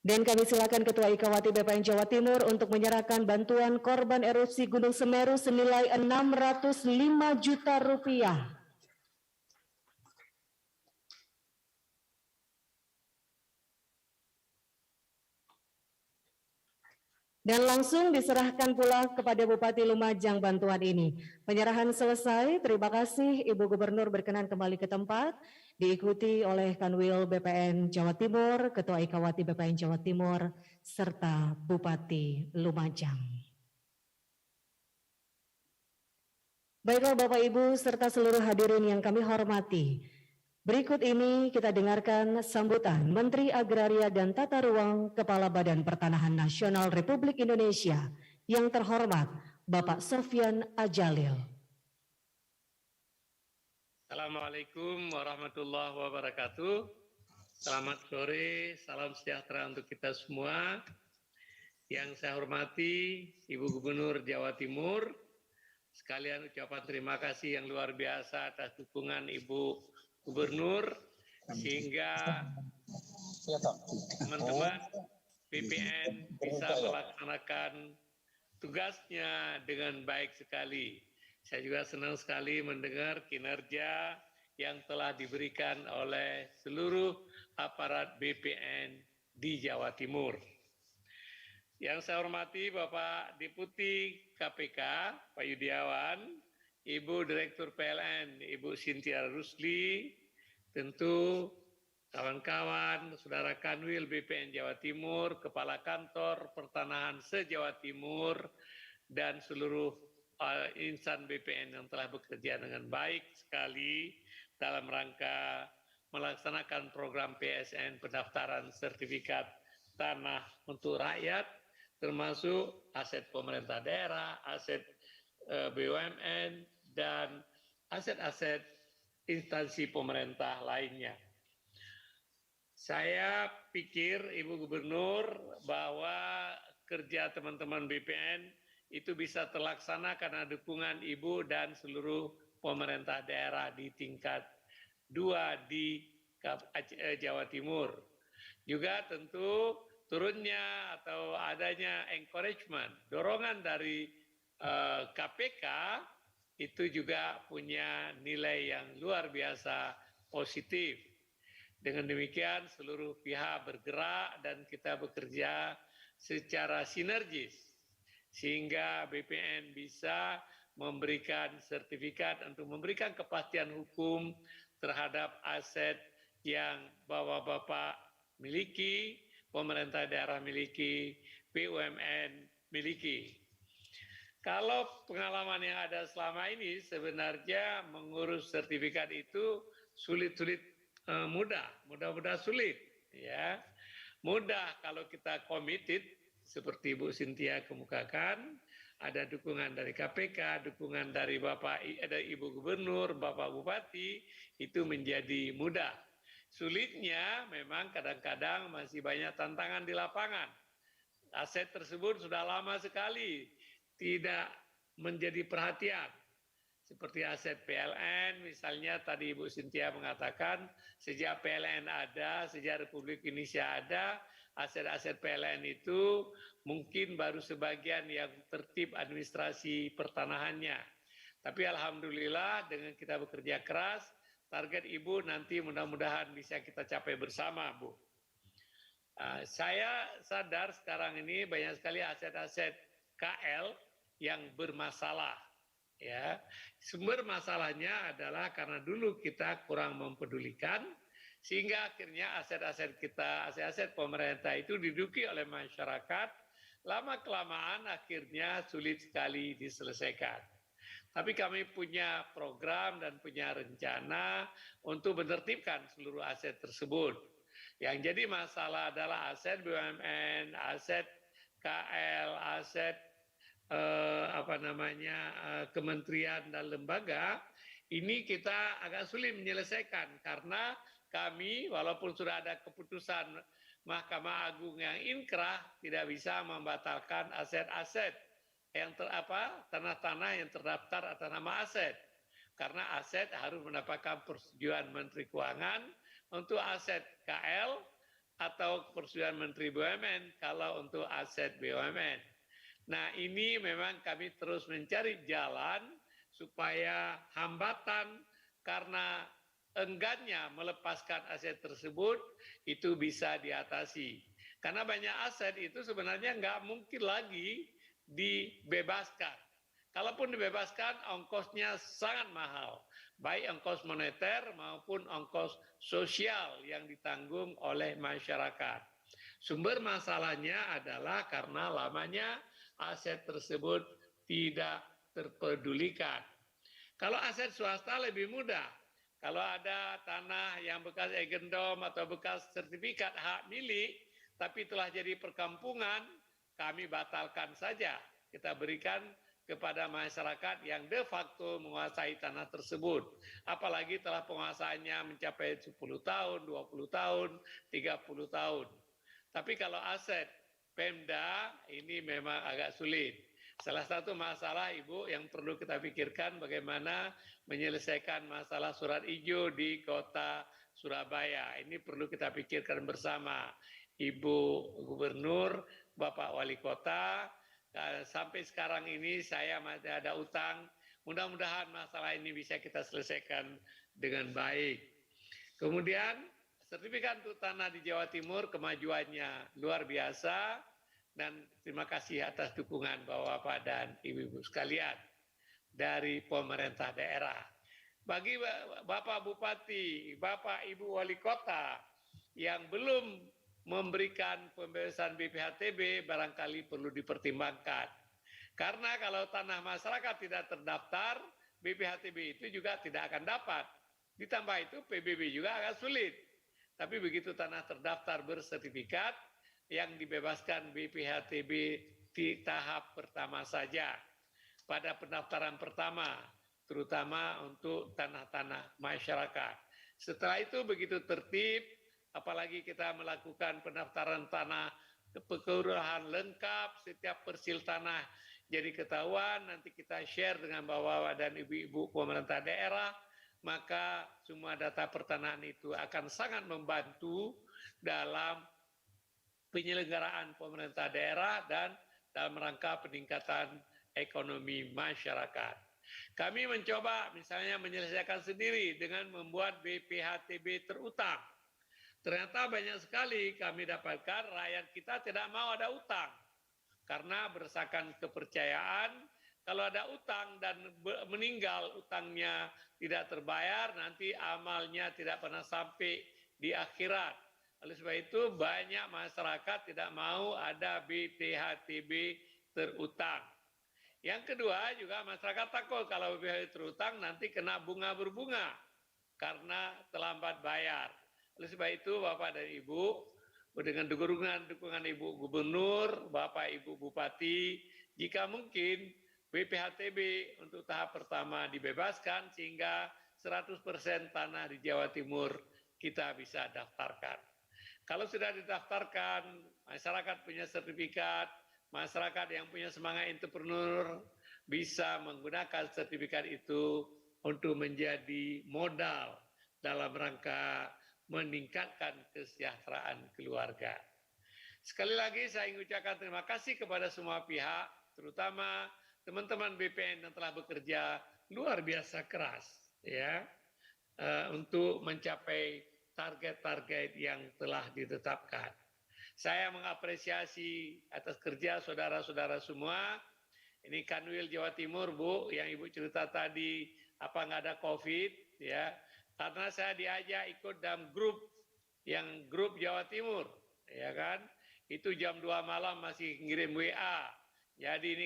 Dan kami silakan Ketua Ikawati BPN Jawa Timur untuk menyerahkan bantuan korban erupsi Gunung Semeru senilai 605 juta rupiah. Dan langsung diserahkan pula kepada Bupati Lumajang bantuan ini. Penyerahan selesai, terima kasih Ibu Gubernur berkenan kembali ke tempat, diikuti oleh Kanwil BPN Jawa Timur, Ketua Ikawati BPN Jawa Timur, serta Bupati Lumajang. Baiklah Bapak Ibu serta seluruh hadirin yang kami hormati, berikut ini kita dengarkan sambutan Menteri Agraria dan Tata Ruang Kepala Badan Pertanahan Nasional Republik Indonesia yang terhormat Bapak Sofyan Adjalil. Assalamualaikum warahmatullahi wabarakatuh. Selamat sore, salam sejahtera untuk kita semua. Yang saya hormati Ibu Gubernur Jawa Timur, sekalian ucapan terima kasih yang luar biasa atas dukungan Ibu Gubernur sehingga teman-teman BPN bisa melaksanakan tugasnya dengan baik sekali. Saya juga senang sekali mendengar kinerja yang telah diberikan oleh seluruh aparat BPN di Jawa Timur. Yang saya hormati Bapak Deputi KPK, Pak Yudiawan, Ibu Direktur PLN, Ibu Cynthia Rusli, tentu kawan-kawan, saudara Kanwil BPN Jawa Timur, Kepala Kantor Pertanahan se-Jawa Timur, dan seluruh insan BPN yang telah bekerja dengan baik sekali dalam rangka melaksanakan program PSN pendaftaran sertifikat tanah untuk rakyat, termasuk aset pemerintah daerah, aset BUMN, dan aset-aset instansi pemerintah lainnya. Saya pikir Ibu Gubernur bahwa kerja teman-teman BPN itu bisa terlaksana karena dukungan Ibu dan seluruh pemerintah daerah di tingkat 2 di Jawa Timur. Juga tentu turunnya atau adanya encouragement, dorongan dari KPK itu juga punya nilai yang luar biasa positif. Dengan demikian seluruh pihak bergerak dan kita bekerja secara sinergis sehingga BPN bisa memberikan sertifikat untuk memberikan kepastian hukum terhadap aset yang Bapak-Bapak miliki, pemerintah daerah miliki, BUMN miliki. Kalau pengalaman yang ada selama ini sebenarnya mengurus sertifikat itu sulit-sulit mudah sulit, ya. Mudah kalau kita committed seperti Bu Cynthia kemukakan, ada dukungan dari KPK, dukungan dari ada Ibu Gubernur, Bapak Bupati, itu menjadi mudah. Sulitnya memang kadang-kadang masih banyak tantangan di lapangan. Aset tersebut sudah lama sekali tidak menjadi perhatian. seperti aset PLN, misalnya tadi Ibu Cynthia mengatakan sejak PLN ada, sejak Republik Indonesia ada, aset-aset PLN itu mungkin baru sebagian yang tertib administrasi pertanahannya. Tapi alhamdulillah dengan kita bekerja keras, target Ibu nanti mudah-mudahan bisa kita capai bersama, Bu. Saya sadar sekarang ini banyak sekali aset-aset KL yang bermasalah. Ya, sumber masalahnya adalah karena dulu kita kurang mempedulikan, sehingga akhirnya aset-aset kita, aset-aset pemerintah itu diduduki oleh masyarakat, lama-kelamaan akhirnya sulit sekali diselesaikan. Tapi kami punya program dan punya rencana untuk menertibkan seluruh aset tersebut. Yang jadi masalah adalah aset BUMN, aset KL, aset kementerian dan lembaga, ini kita agak sulit menyelesaikan karena kami walaupun sudah ada keputusan Mahkamah Agung yang inkrah tidak bisa membatalkan aset-aset yang tanah-tanah yang terdaftar atas nama aset, karena aset harus mendapatkan persetujuan Menteri Keuangan untuk aset KL atau persetujuan Menteri BUMN kalau untuk aset BUMN. Nah, ini memang kami terus mencari jalan supaya hambatan karena enggannya melepaskan aset tersebut itu bisa diatasi. Karena banyak aset itu sebenarnya nggak mungkin lagi dibebaskan. Kalaupun dibebaskan, ongkosnya sangat mahal, baik ongkos moneter maupun ongkos sosial yang ditanggung oleh masyarakat. Sumber masalahnya adalah karena lamanya aset tersebut tidak terpedulikan. Kalau aset swasta lebih mudah. Kalau ada tanah yang bekas egendom atau bekas sertifikat hak milik, tapi telah jadi perkampungan, kami batalkan saja. Kita berikan kepada masyarakat yang de facto menguasai tanah tersebut. Apalagi telah penguasaannya mencapai 10 tahun, 20 tahun, 30 tahun. Tapi kalau aset Pemda ini memang agak sulit. Salah satu masalah Ibu yang perlu kita pikirkan bagaimana menyelesaikan masalah surat hijau di kota Surabaya. Ini perlu kita pikirkan bersama Ibu Gubernur, Bapak Wali Kota. Sampai sekarang ini saya masih ada utang. Mudah-mudahan masalah ini bisa kita selesaikan dengan baik. Kemudian sertifikat untuk tanah di Jawa Timur kemajuannya luar biasa, dan terima kasih atas dukungan Bapak-Bapak dan Ibu-Ibu sekalian dari pemerintah daerah. Bagi Bapak Bupati, Bapak Ibu Wali Kota yang belum memberikan pembebasan BPHTB barangkali perlu dipertimbangkan. Karena kalau tanah masyarakat tidak terdaftar, BPHTB itu juga tidak akan dapat. Ditambah itu PBB juga agak sulit. Tapi begitu tanah terdaftar bersertifikat, yang dibebaskan BPHTB di tahap pertama saja. Pada pendaftaran pertama, terutama untuk tanah-tanah masyarakat. Setelah itu begitu tertib, apalagi kita melakukan pendaftaran tanah kelurahan lengkap, setiap persil tanah jadi ketahuan, nanti kita share dengan bapak-bapak dan ibu-ibu pemerintah daerah, maka semua data pertanahan itu akan sangat membantu dalam penyelenggaraan pemerintah daerah dan dalam rangka peningkatan ekonomi masyarakat. Kami mencoba misalnya menyelesaikan sendiri dengan membuat BPHTB terutang. Ternyata banyak sekali kami dapatkan rakyat kita tidak mau ada utang. Karena berdasarkan kepercayaan, kalau ada utang dan meninggal utangnya tidak terbayar, nanti amalnya tidak pernah sampai di akhirat. Oleh sebab itu banyak masyarakat tidak mau ada BPHTB terutang. Yang kedua juga masyarakat takut kalau BPHTB terutang nanti kena bunga berbunga karena terlambat bayar. Oleh sebab itu Bapak dan Ibu, dengan dukungan Ibu Gubernur, Bapak Ibu Bupati, jika mungkin BPHTB untuk tahap pertama dibebaskan sehingga 100% tanah di Jawa Timur kita bisa daftarkan. Kalau sudah didaftarkan, masyarakat punya sertifikat, masyarakat yang punya semangat entrepreneur, bisa menggunakan sertifikat itu untuk menjadi modal dalam rangka meningkatkan kesejahteraan keluarga. Sekali lagi saya ingin ucapkan terima kasih kepada semua pihak, terutama teman-teman BPN yang telah bekerja luar biasa keras ya untuk mencapai target-target yang telah ditetapkan. Saya mengapresiasi atas kerja saudara-saudara semua. Ini Kanwil Jawa Timur, Bu, yang Ibu cerita tadi, apa nggak ada COVID, ya. Karena saya diajak ikut dalam grup Jawa Timur, ya kan. Itu jam 2 malam masih ngirim WA. Jadi ini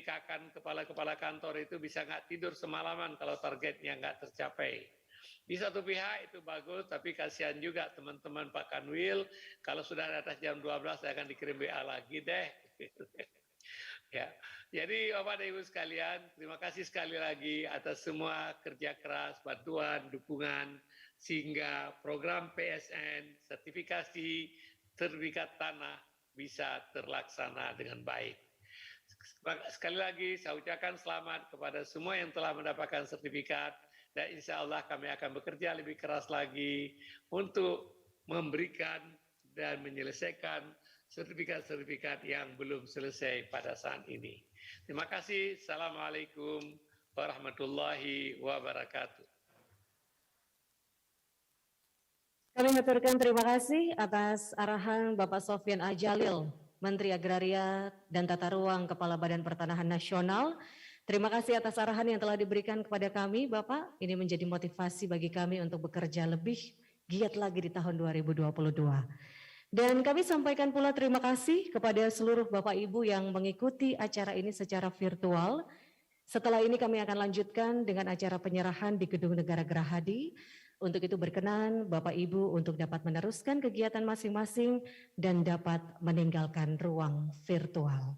kepala-kepala kantor itu bisa nggak tidur semalaman kalau targetnya nggak tercapai. Di satu pihak itu bagus, tapi kasihan juga teman-teman Pak Kanwil, kalau sudah di atas jam 12 saya akan dikirim WA lagi deh. Ya, jadi Bapak dan Ibu sekalian, terima kasih sekali lagi atas semua kerja keras, bantuan, dukungan, sehingga program PSN, sertifikat tanah bisa terlaksana dengan baik. Sekali lagi saya ucapkan selamat kepada semua yang telah mendapatkan sertifikat, dan insya Allah kami akan bekerja lebih keras lagi untuk memberikan dan menyelesaikan sertifikat-sertifikat yang belum selesai pada saat ini. Terima kasih. Assalamualaikum warahmatullahi wabarakatuh. Kami mengaturkan terima kasih atas arahan Bapak Sofyan Adjalil, Menteri Agraria dan Tata Ruang Kepala Badan Pertanahan Nasional. Terima kasih atas arahan yang telah diberikan kepada kami, Bapak. Ini menjadi motivasi bagi kami untuk bekerja lebih giat lagi di tahun 2022. Dan kami sampaikan pula terima kasih kepada seluruh Bapak Ibu yang mengikuti acara ini secara virtual. Setelah ini kami akan lanjutkan dengan acara penyerahan di Gedung Negara Gerahadi. Untuk itu berkenan Bapak Ibu untuk dapat meneruskan kegiatan masing-masing dan dapat meninggalkan ruang virtual.